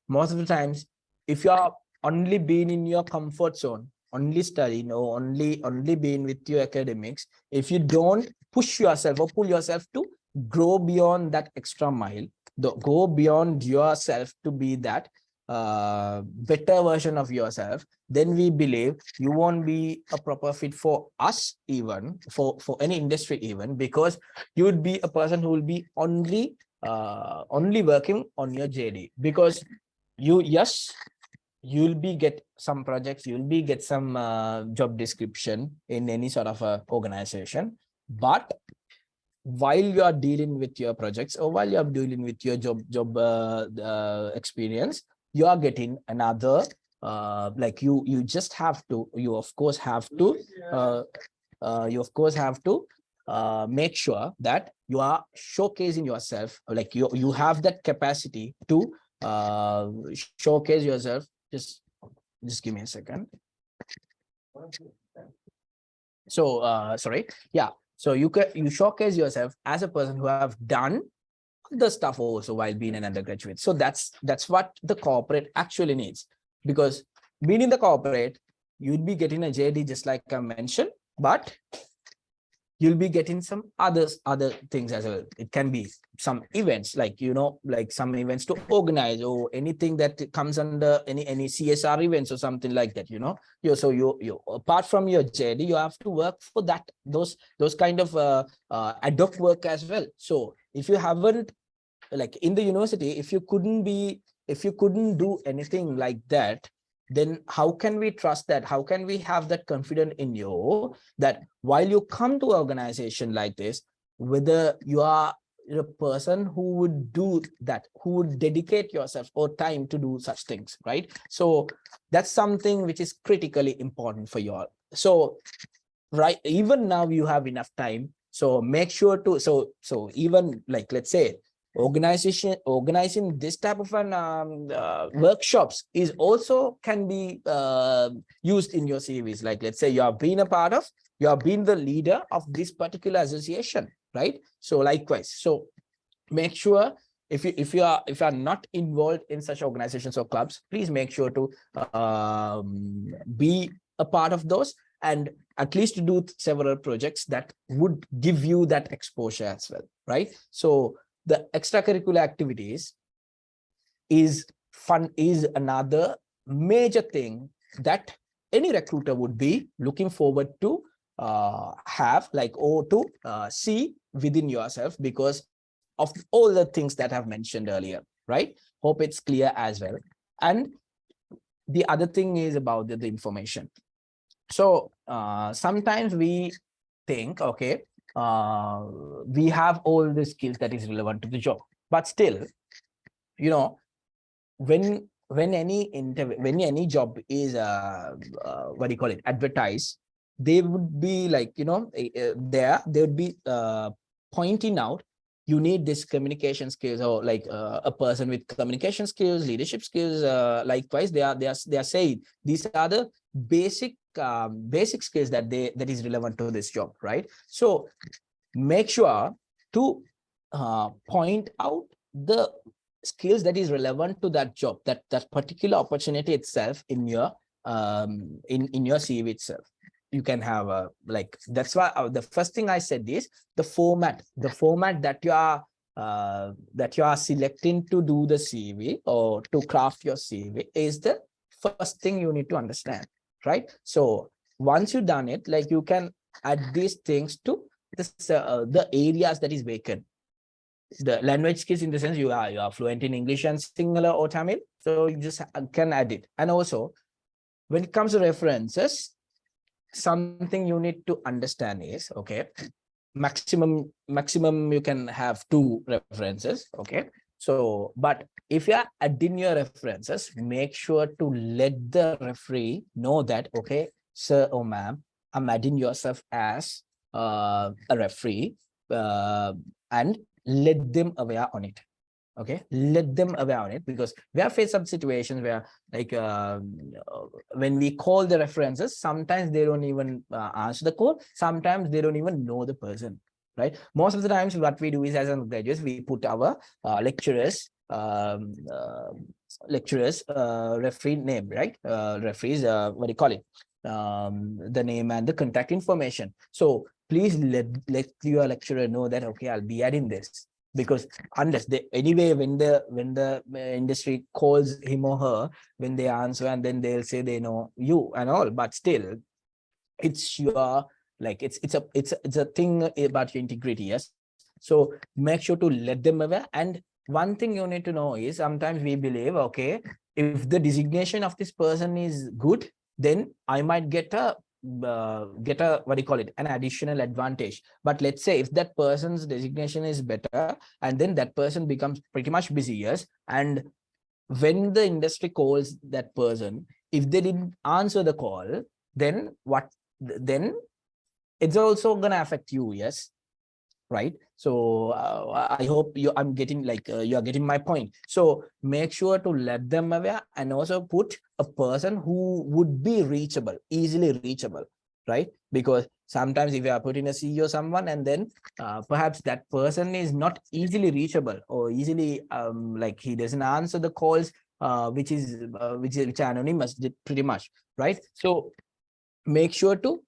most of the times, if you are only being in your comfort zone, only studying, or only being with your academics, if you don't push yourself or pull yourself to grow beyond that extra mile, go beyond yourself to be that better version of yourself, then we believe you won't be a proper fit for us, even for any industry, even because you would be a person who will be only working on your JD, because you'll be get some projects, you'll be get some job description in any sort of a organization, but while you are dealing with your projects, or while you are dealing with your job experience, you are getting another like you of course have to make sure that you are showcasing yourself, like you have that capacity to showcase yourself. Just give me a second. So sorry, yeah, so you showcase yourself as a person who have done the stuff also while being an undergraduate. So that's what the corporate actually needs, because being in the corporate, you'd be getting a JD just like I mentioned, but you'll be getting some other things as well. It can be some events, like like some events to organize, or anything that comes under any CSR events or something like that. So you apart from your JD, you have to work for those kind of ad hoc work as well. So if you haven't, like in the university, if you couldn't do anything like that, then how can we trust that? How can we have that confidence in you that while you come to an organization like this, whether you are a person who would do that, who would dedicate yourself or time to do such things, right? So that's something which is critically important for you all. So right, even now you have enough time, so make sure to so even like, let's say, organizing this type of an workshops is also can be used in your CVs. Like, let's say you have been the leader of this particular association, right? So likewise, so make sure, if you are not involved in such organizations or clubs, please make sure to be a part of those, and at least do several projects that would give you that exposure as well, right? So the extracurricular activities is another major thing that any recruiter would be looking forward to have, like, or to see within yourself, because of all the things that I've mentioned earlier, right? Hope it's clear as well. And the other thing is about the information. So sometimes we think, okay, we have all the skills that is relevant to the job, but still, when any job is what do you call it, advertised, they would be like, they would be pointing out, you need this communication skills, or like a person with communication skills, leadership skills. Likewise, they are saying these are the basic skills that is relevant to this job, right? So make sure to point out the skills that is relevant to that job, that particular opportunity itself in your in your CV itself. you can have a, like, that's why the first thing I said is the format that you are selecting to do the CV or to craft your CV is the first thing you need to understand, right? So once you've done it, like, you can add these things to the areas that is vacant. The language skills, in the sense you are fluent in English and Sinhala or Tamil, so you just can add it. And also when it comes to references, something you need to understand is, okay, maximum you can have 2 references, okay? So but if you are adding your references, make sure to let the referee know that, okay, sir or ma'am, I'm adding yourself as a referee, and let them aware on it. Okay, let them aware on it, because we have faced some situations where, like, when we call the references, sometimes they don't even answer the call, sometimes they don't even know the person, right? Most of the times what we do is, as undergraduates, we put our lecturers referee name, right? Referees, what do you call it, the name and the contact information. So please let your lecturer know that, okay, I'll be adding this, because unless they, anyway, when the industry calls him or her, when they answer, and then they'll say they know you and all, but still it's your, like, it's a thing about your integrity. Yes, so make sure to let them aware. And one thing you need to know is, sometimes we believe, okay, if the designation of this person is good, then I might get a what do you call it, an additional advantage. But let's say if that person's designation is better, and then that person becomes pretty much busy, yes, and when the industry calls that person, if they didn't answer the call, then what, then it's also gonna affect you, yes, right? So I hope I'm getting, like, you are getting my point. So make sure to let them aware, and also put a person who would be reachable, easily reachable, right? Because sometimes if you are putting a CEO someone, and then perhaps that person is not easily reachable, or easily like, he doesn't answer the calls, which are anonymous, pretty much, right? So make sure to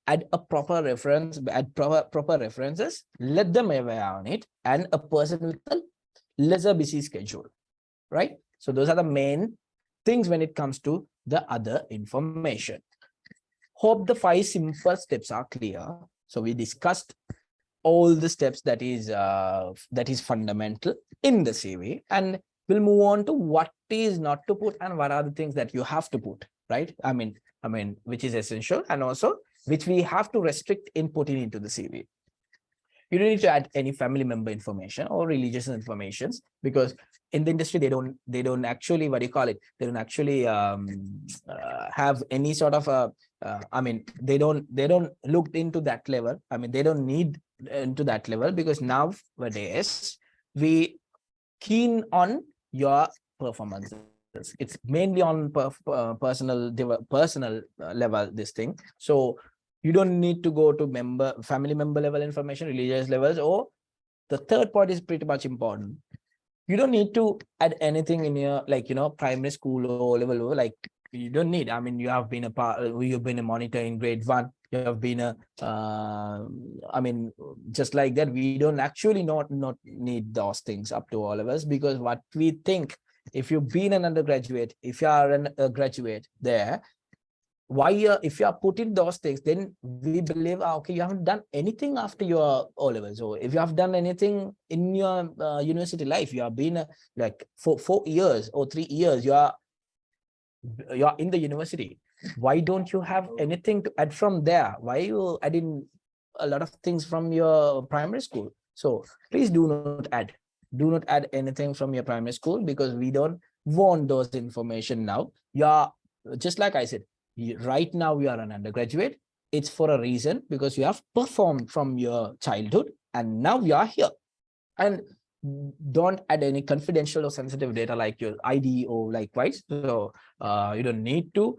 add a proper reference, add proper references, let them aware on it, and a person with a lesser busy schedule, right? So those are the main things when it comes to the other information. Hope the 5 simple steps are clear. So we discussed all the steps that is fundamental in the CV, and we'll move on to what is not to put and what are the things that you have to put, right? I mean, which is essential, and also which we have to restrict in putting into the CV. You don't need to add any family member information or religious informations, because in the industry they don't actually, what do you call it, they don't actually have any sort of I mean, they don't look into that level. I mean, they don't need into that level, because nowadays we keen on your performances. It's mainly on personal level, this thing. So you don't need to go to family member level information, religious levels, or the third part is pretty much important. You don't need to add anything in your, like, primary school or level, like, you don't need. I mean, you've been a monitor in grade 1, you have been a I mean, just like that, we don't actually not need those things up to all of us, because what we think, if you've been an undergraduate, if you are a graduate there, why if you are putting those things, then we believe, okay, you haven't done anything after your O levels, or if you have done anything in your university life, you have been like for 4 years or 3 years, you are in the university. Why don't you have anything to add from there? Why you adding a lot of things from your primary school? So please do not add anything from your primary school, because we don't want those information now. You are, just like I said, right now you are an undergraduate. It's for a reason, because you have performed from your childhood, and now you are here. And don't add any confidential or sensitive data like your ID or likewise. So you don't need to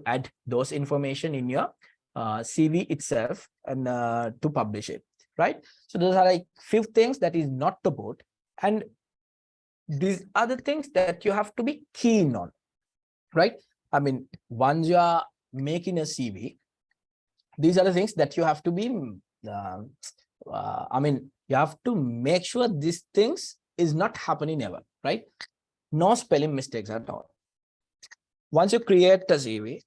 add those information in your CV itself, and to publish it, right? So those are like few things that is not to put, and these are the things that you have to be keen on, right? I mean, once you are making a CV, These are the things that you have to be, I mean, you have to make sure these things is not happening ever, right? No spelling mistakes at all. Once you create a CV,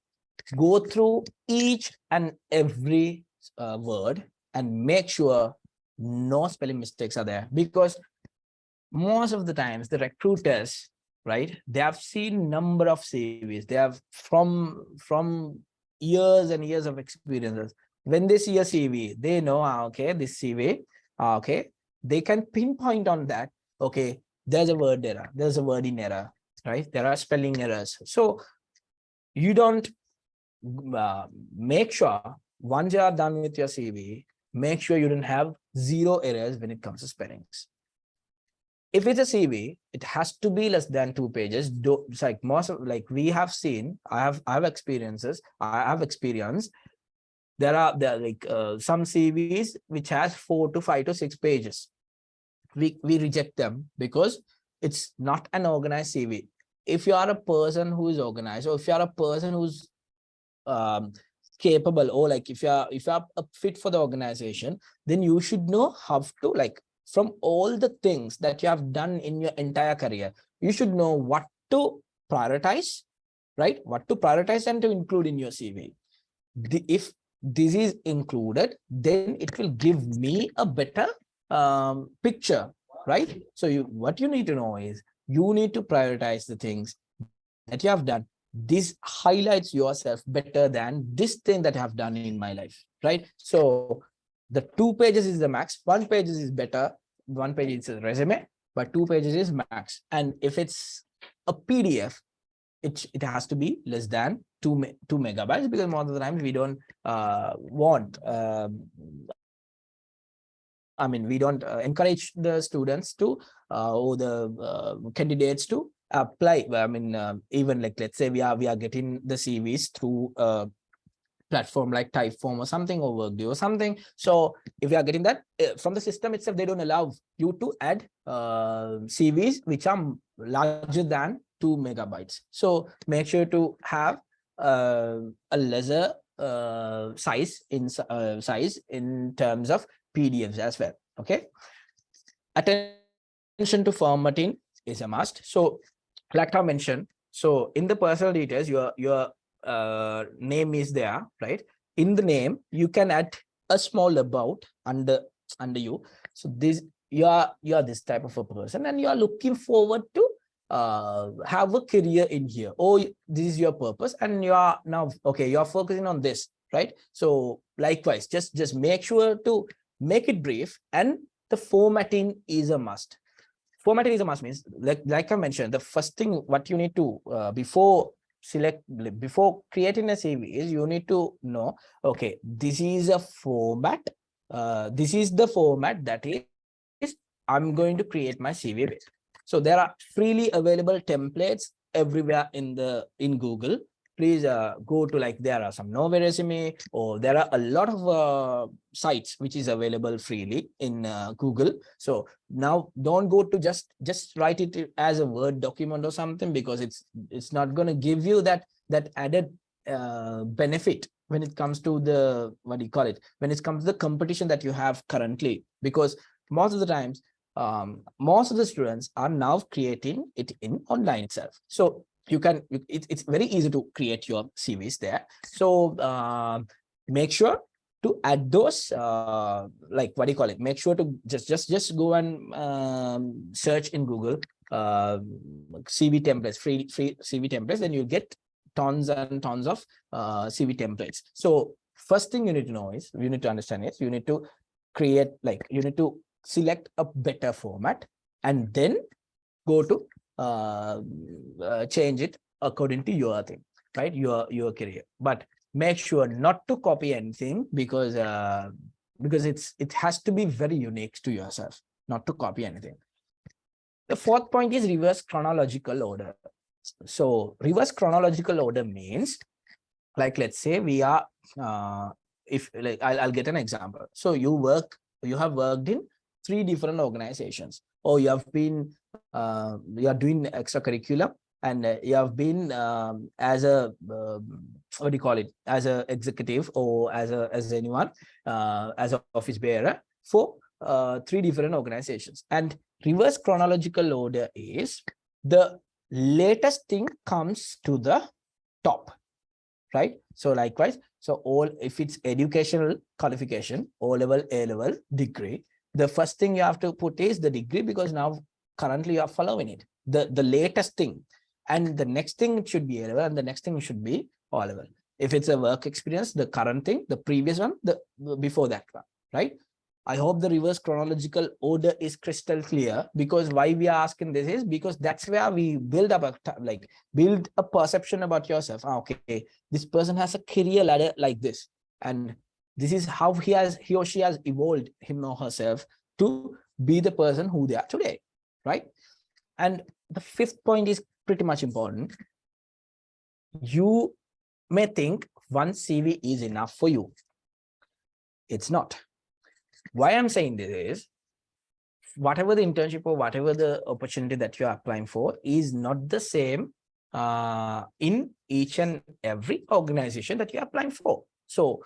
go through each and every word and make sure no spelling mistakes are there, because most of the times the recruiters, right, they have seen number of CVs, they have from years and years of experiences. When they see a CV, they know, okay, this CV, okay, they can pinpoint on that, okay, there's a word error, there's a wording error, right, there are spelling errors. So you don't make sure once you are done with your CV, make sure you don't have zero errors when it comes to spellings. If it's a CV, it has to be less than 2 pages. It's like most of, like we have seen, I have experiences, I have experienced. There are like some CVs which has 4 to 5 to 6 pages. We reject them because it's not an organized CV. If you are a person who is organized, or if you are a person who's um, capable, or like if you are a fit for the organization, then you should know how to, like, from all the things that you have done in your entire career, you should know what to prioritize, right? What to prioritize and to include in your CV. If this is included, then it will give me a better picture, right? So what you need to know is you need to prioritize the things that you have done. This highlights yourself better than this thing that I have done in my life, right? So the 2 pages is the max. 1 page is better. 1 page is a resume, but 2 pages is max. And if it's a PDF, it has to be less than 2 megabytes, because most of the times we don't want I mean, we don't encourage the students to or the candidates to apply. I mean, even like, let's say we are getting the CVs through platform like Typeform or something, or Workday or something. So if you are getting that from the system itself, they don't allow you to add CVs which are larger than 2 megabytes. So make sure to have a lesser size in terms of PDFs as well. Okay. Attention to formatting is a must. So like I mentioned, so in the personal details, your name is there, right? In the name, you can add a small about under you. So this, you are this type of a person, and you are looking forward to have a career in here. Oh, this is your purpose, and you are now, okay, you are focusing on this, right? So likewise, just make sure to make it brief, and the formatting is a must. Formatting is a must means, like I mentioned, the first thing what you need to before creating a CV is you need to know, okay, this is a format, this is the format that is I'm going to create my CV with. So there are freely available templates everywhere in Google. Please go to, like, there are some Nova Resume, or there are a lot of sites which is available freely in Google. So now don't go to just write it as a Word document or something, because it's not going to give you that added benefit when it comes to the, what do you call it, when it comes to the competition that you have currently. Because most of the times most of the students are now creating it in online itself. So you can, it's very easy to create your CVs there. So make sure to add those like, what do you call it, make sure to just go and search in Google CV templates, free CV templates, then you'll get tons and tons of CV templates. So first thing you need to know is, you need to understand is, you need to create, like, you need to select a better format, and then go to change it according to your thing, right? Your career. But make sure not to copy anything, because it has to be very unique to yourself, not to copy anything. The fourth point is reverse chronological order. So reverse chronological order means, like, let's say we are if, like, I'll get an example. So you have worked in 3 different organizations, or you have been you are doing extracurricular and you have been as a what do you call it, as a executive or as anyone as an office bearer for 3 different organizations. And reverse chronological order is the latest thing comes to the top, right? So likewise, so all, if it's educational qualification, O-level, A-level, degree, the first thing you have to put is the degree, because now currently you are following it, the latest thing. And the next thing it should be A-level, and the next thing should be O-level. If it's a work experience, the current thing, the previous one, the before that one, right? I hope the reverse chronological order is crystal clear, because why we are asking this is because that's where we build up build a perception about yourself. Okay, this person has a career ladder like this, and this is how he or she has evolved him or herself to be the person who they are today, right? And the 5th point is pretty much important. You may think one CV is enough for you. It's not. Why I'm saying this is, whatever the internship or whatever the opportunity that you are applying for is not the same in each and every organization that you are applying for. So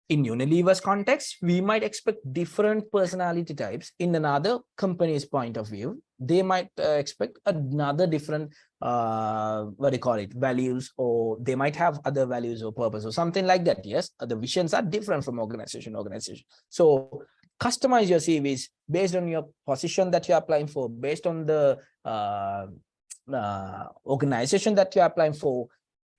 in Unilever's context, we might expect different personality types. In another company's point of view, they might expect another different, what do you call it, values, or they might have other values or purpose or something like that. Yes, the visions are different from organization to organization. So customize your CVs based on your position that you're applying for, based on the organization that you're applying for,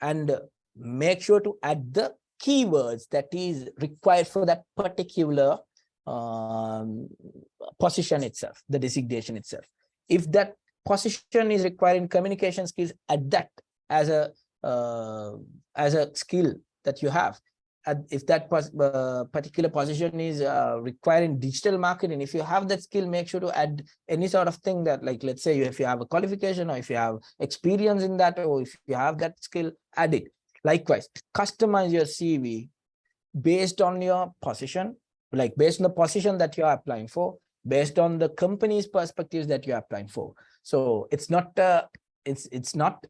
and make sure to add the keywords that is required for that particular position itself, the designation itself. If that position is requiring communication skills, add that as a skill that you have. If that particular position is requiring digital marketing, if you have that skill, make sure to add any sort of thing that, like, let's say if you have a qualification, or if you have experience in that, or if you have that skill, add it. Likewise, customize your CV based on your position, like based on the position that you're applying for, based on the company's perspectives that you're applying for. So it's not it's not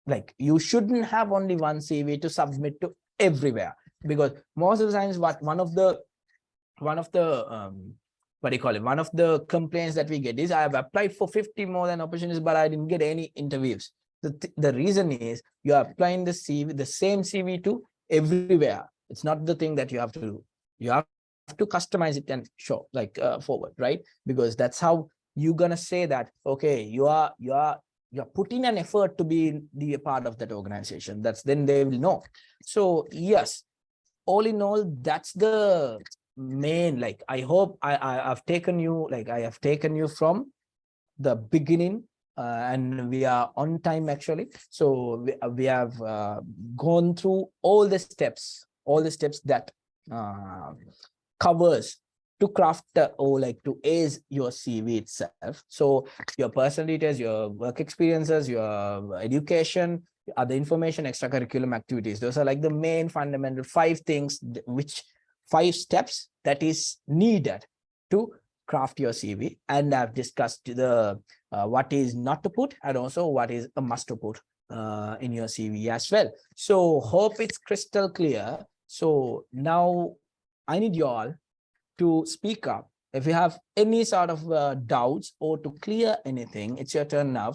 like you shouldn't have only one CV to submit to everywhere, because most of the times one of the what do you call it, one of the complaints that we get is, I have applied for 50 more than opportunities, but I didn't get any interviews. The reason is you are applying the CV, the same CV to everywhere. It's not the thing that you have to do. You have to customize it and show like forward, right? Because that's how you're gonna say that, okay, you're putting an effort to be a part of that organization. That's then they will know. So yes, all in all, that's the main, like, I hope I've taken you, like I have taken you from the beginning, and we are on time actually. So we have gone through all the steps that covers to craft or like to ace your CV itself. So your personal details, your work experiences, your education, other information, extracurriculum activities. Those are like the main fundamental 5 things, which 5 steps that is needed to craft your CV. And I've discussed the what is not to put, and also what is a must to put in your CV as well. So hope it's crystal clear. So now I need you all to speak up. If you have any sort of doubts or to clear anything, it's your turn now.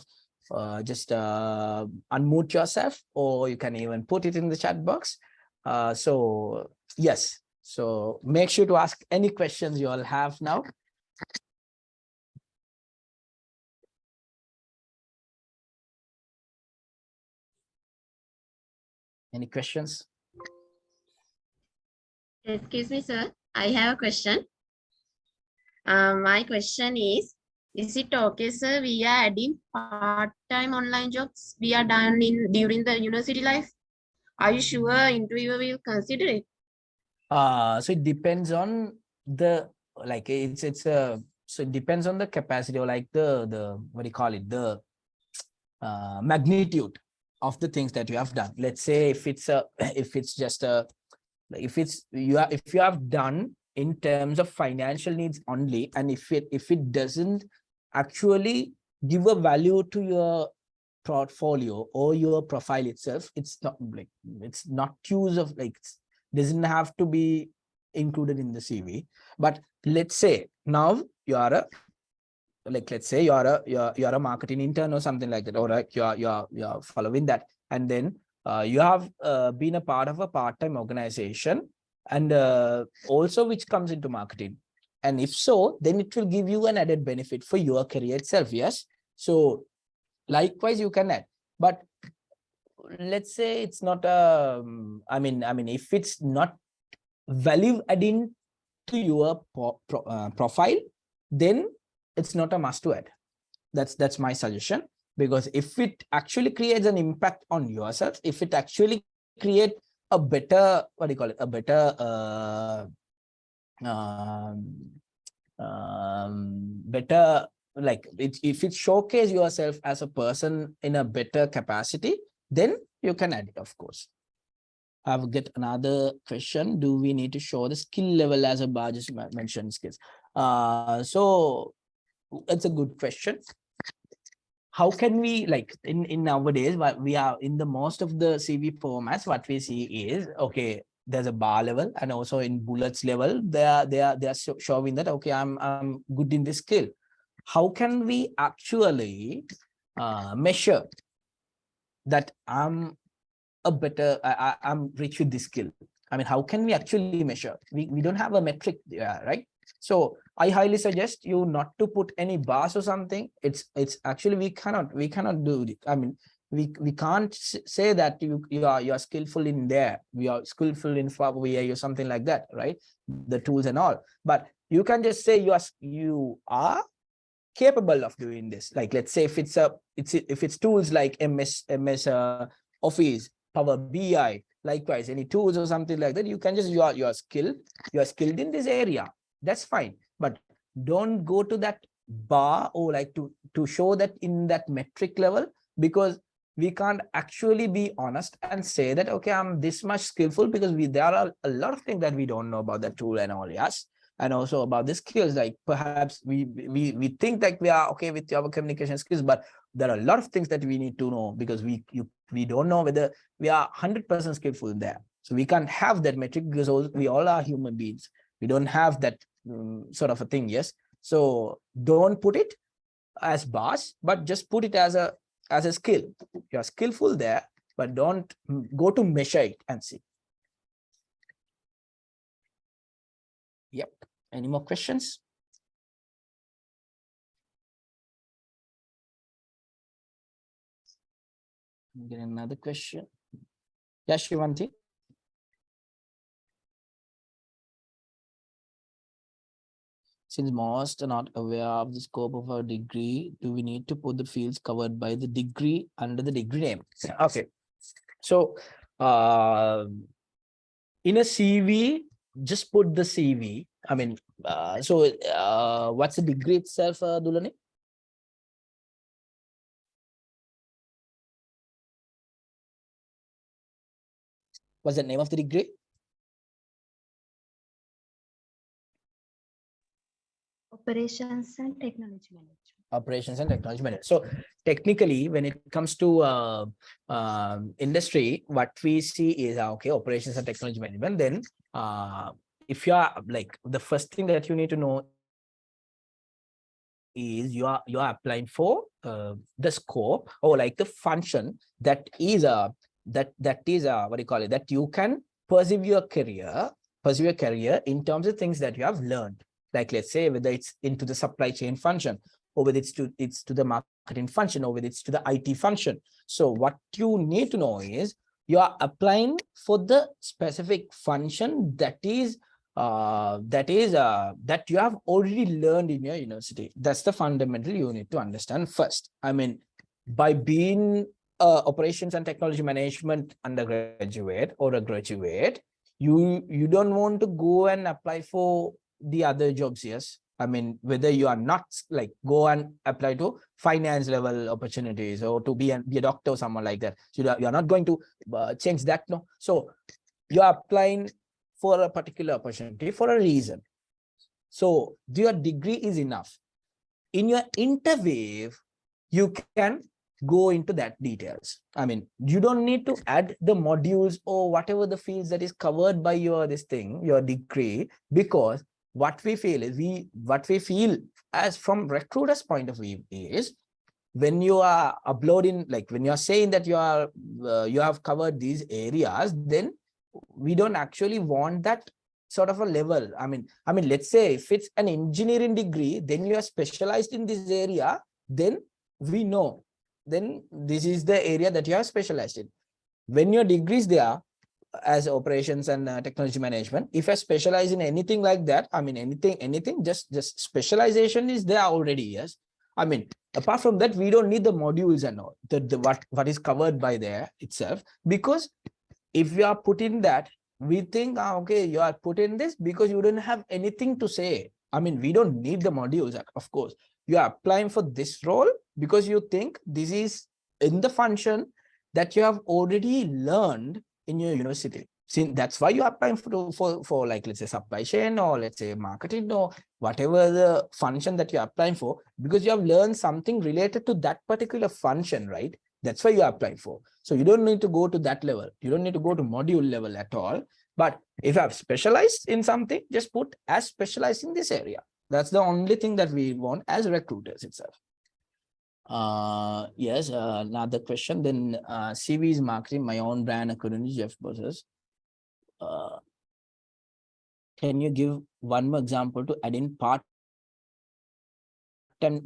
Just unmute yourself, or you can even put it in the chat box. So yes, so make sure to ask any questions you all have now. Any questions? Excuse me, sir. I have a question. My question is it okay, sir, we are adding part-time online jobs we are done during the university life? Are you sure interviewer will consider it? So it depends on the, like, so it depends on the capacity, or like the what do you call it, the magnitude of the things that you have done. Let's say if it's just a, if you have done in terms of financial needs only, and if it doesn't actually give a value to your portfolio or your profile itself, it's not like, it's not use of like, doesn't have to be included in the CV. But let's say now you are a, like, let's say you're a marketing intern or something like that, or like you're following that, and then you have been a part of a part-time organization, and also which comes into marketing, and if so, then it will give you an added benefit for your career itself. Yes, so likewise you can add. But let's say it's not a, I mean if it's not value adding to your profile, then it's not a must to add. That's my suggestion, because if it actually creates an impact on yourself, if it actually create a better, what do you call it, a better better, like if it showcase yourself as a person in a better capacity, then you can add it, of course. I'll get another question. Do we need to show the skill level as a bar? Just mentioned skills. So it's a good question. How can we, like, in nowadays, what we are in the most of the CV formats, what we see is, okay, there's a bar level, and also in bullets level, they are showing that, okay, I'm good in this skill. How can we actually measure that I'm a better, I'm rich with this skill? I mean, how can we actually measure? We don't have a metric, right? So I highly suggest you not to put any bars or something. It's actually, we cannot do it. I mean, we can't say that you are skillful in there, we are skillful in Power BI or something like that, right? The tools and all. But you can just say you are capable of doing this. Like, let's say if it's tools like MS Office, Power BI, likewise any tools or something like that, you can just, you are skilled in this area, that's fine. But don't go to that bar, or like to show that in that metric level, because we can't actually be honest and say that, okay, I'm this much skillful, because there are a lot of things that we don't know about that tool and all. Yes, and also about the skills, like perhaps we think that we are okay with our communication skills, but there are a lot of things that we need to know, because we don't know whether we are 100% skillful in there. So we can't have that metric, because we all are human beings. We don't have that sort of a thing. Yes, so don't put it as bars, but just put it as a skill. You're skillful there, but don't go to measure it and see. Yep. Any more questions? Get another question. Yeah, Shivanti. Since most are not aware of the scope of our degree, do we need to put the fields covered by the degree under the degree name? Okay. So in a CV, just put the CV. I mean, what's the degree itself, Dulani? What's the name of the degree? Operations and Technology Management. Operations and Technology Management. So technically, when it comes to industry, what we see is, okay, Operations and Technology Management. Then if you are like, the first thing that you need to know is you are applying for the scope, or like the function that is what do you call it, that you can pursue your career in terms of things that you have learned. Like, let's say whether it's into the supply chain function, or whether it's to the marketing function, or whether it's to the IT function. So what you need to know is you are applying for the specific function that you have already learned in your university. That's the fundamental you need to understand first. I mean, by being operations and technology management undergraduate or a graduate, you don't want to go and apply for the other jobs. Yes, I mean, whether you are not like go and apply to finance level opportunities, or to be a doctor or someone like that. So you are not going to change that. No. So you are applying for a particular opportunity for a reason. So your degree is enough. In your interview, you can go into that details. I mean, you don't need to add the modules or whatever the fields that is covered by your your degree, because what we feel is what we feel as from recruiters point of view is, when you are uploading, like when you are saying that you have covered these areas, then we don't actually want that sort of a level. I mean, let's say if it's an engineering degree, then you are specialized in this area, then we know, then this is the area that you are specialized in. When your degrees there as operations and technology management, if I specialize in anything like that, I mean, anything, just specialization is there already. Yes. I mean, apart from that, we don't need the modules and all what is covered by there itself, because if you are putting that, we think, okay, you are putting this because you don't have anything to say. I mean, we don't need the modules. Of course, you are applying for this role because you think this is in the function that you have already learned in your university. See, that's why you are applying for like, let's say, supply chain, or let's say marketing, or whatever the function that you're applying for, because you have learned something related to that particular function, right? That's why you're applying for. So you don't need to go to that level. You don't need to go to module level at all. But if you have specialized in something, just put as specialized in this area. That's the only thing that we want as recruiters itself. Yes, another question. Then CV is marketing my own brand according to Jeff Bezos. Can you give one more example to add in part-time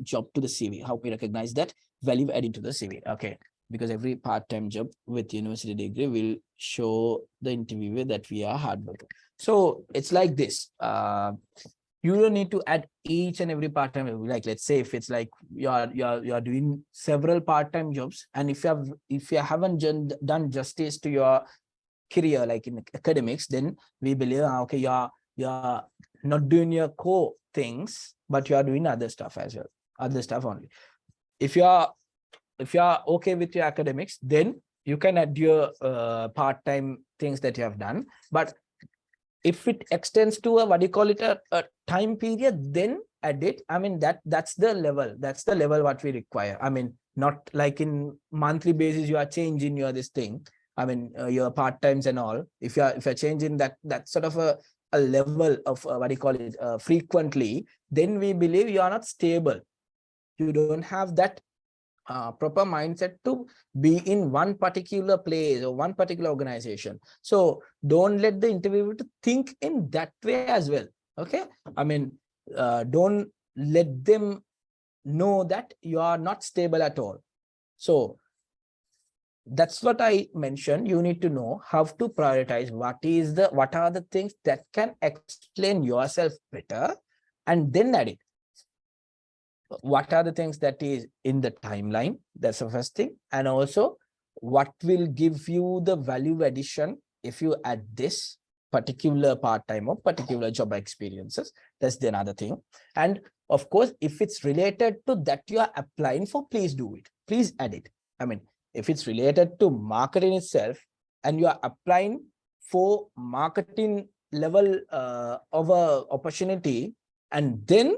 job to the CV? How we recognize that value adding to the CV? Okay, because every part-time job with university degree will show the interviewer that we are hard worker. So it's like this. You don't need to add each and every part-time. Like, let's say if it's like you're doing several part-time jobs, and if you haven't done justice to your career, like in academics, then we believe, okay, you're not doing your core things, but you are doing other stuff as well, other stuff only. If you are okay with your academics, then you can add your part-time things that you have done. But if it extends to a, what do you call it, a time period, then add it. I mean, that's the level what we require. I mean, not like in monthly basis you are changing your this thing. I mean, your part times and all. If you're changing that sort of a level of what do you call it, frequently, then we believe you are not stable. You don't have that proper mindset to be in one particular place or one particular organization. So don't let the interviewer to think in that way as well. Okay. I mean, don't let them know that you are not stable at all. So that's what I mentioned. You need to know how to prioritize what are the things that can explain yourself better, and then add it. What are the things that is in the timeline? That's the first thing. And also, what will give you the value addition if you add this particular part-time or particular job experiences? That's the another thing. And of course, if it's related to that you are applying for, please do it. Please add it. I mean, if it's related to marketing itself and you are applying for marketing level of a opportunity, and then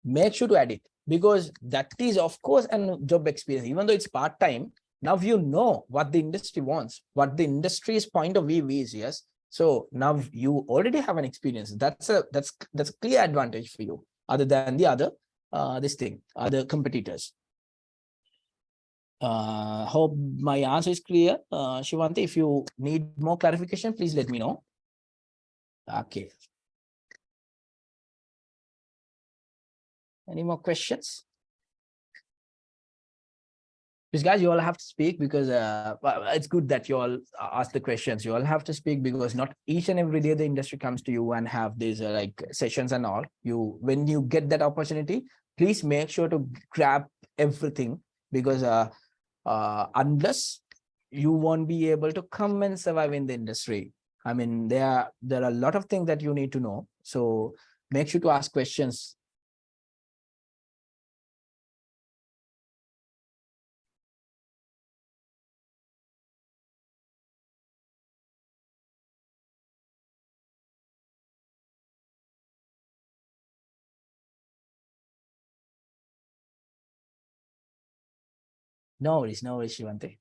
make sure to add it, because that is of course a job experience. Even though it's part-time, now you know what the industry wants, what the industry's point of view is. Yes, so now you already have an experience. That's a clear advantage for you, other than the other other competitors. Hope my answer is clear. Shivanti, if you need more clarification, please let me know. Okay. Any more questions? Because guys, you all have to speak, because it's good that you all ask the questions. You all have to speak, because not each and every day the industry comes to you and have these like sessions and all. When you get that opportunity, please make sure to grab everything, because unless you won't be able to come and survive in the industry. I mean, there are a lot of things that you need to know. So make sure to ask questions. No worries, Shivante.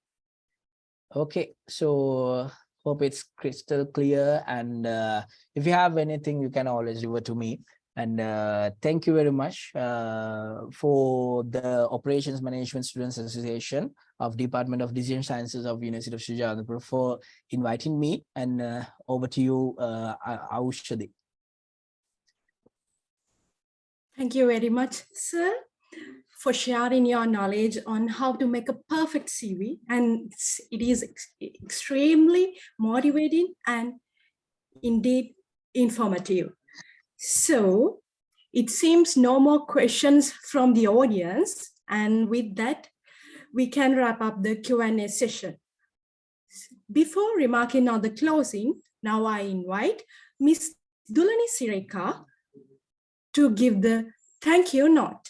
Okay, so hope it's crystal clear. And if you have anything, you can always revert to me. And thank you very much for the Operations Management Students Association of Department of Decision Sciences of University of Jayewardenepura for inviting me. And over to you, Aushadi. Thank you very much, sir, for sharing your knowledge on how to make a perfect CV. And it is extremely motivating and indeed informative. So it seems no more questions from the audience. And with that, we can wrap up the Q&A session. Before remarking on the closing, now I invite Ms. Dulani Sireka to give the thank you note.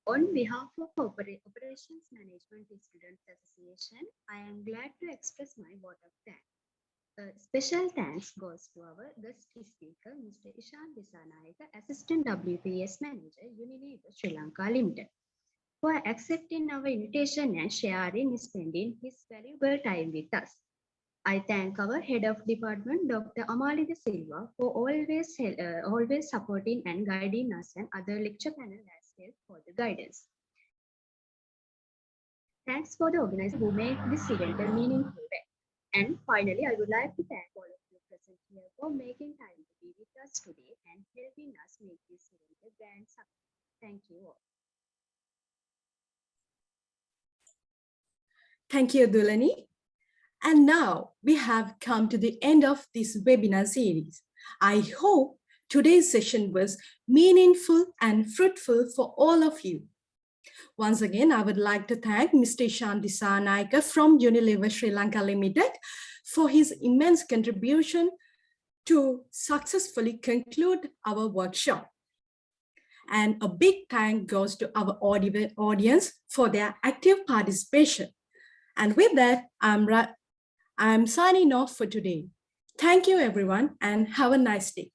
On behalf of Operations Management Students Association, I am glad to express my vote of thanks. A special thanks goes to our guest speaker, Mr. Ishan Disanayaka, Assistant WPS Manager, Unilever Sri Lanka Limited, for accepting our invitation and spending his valuable time with us. I thank our Head of Department, Dr. Amalida Silva, for always supporting and guiding us and other lecture panel as well for the guidance. Thanks for the organizer who made this event a meaningful way. And finally, I would like to thank all of you present here for making time to be with us today and helping us make this event a grand success. Thank you all. Thank you, Dulani. And now we have come to the end of this webinar series. I hope today's session was meaningful and fruitful for all of you. Once again, I would like to thank Mr. Ishan Disanayaka from Unilever Sri Lanka Limited for his immense contribution to successfully conclude our workshop. And a big thank goes to our audience for their active participation. And with that, I'm signing off for today. Thank you, everyone, and have a nice day.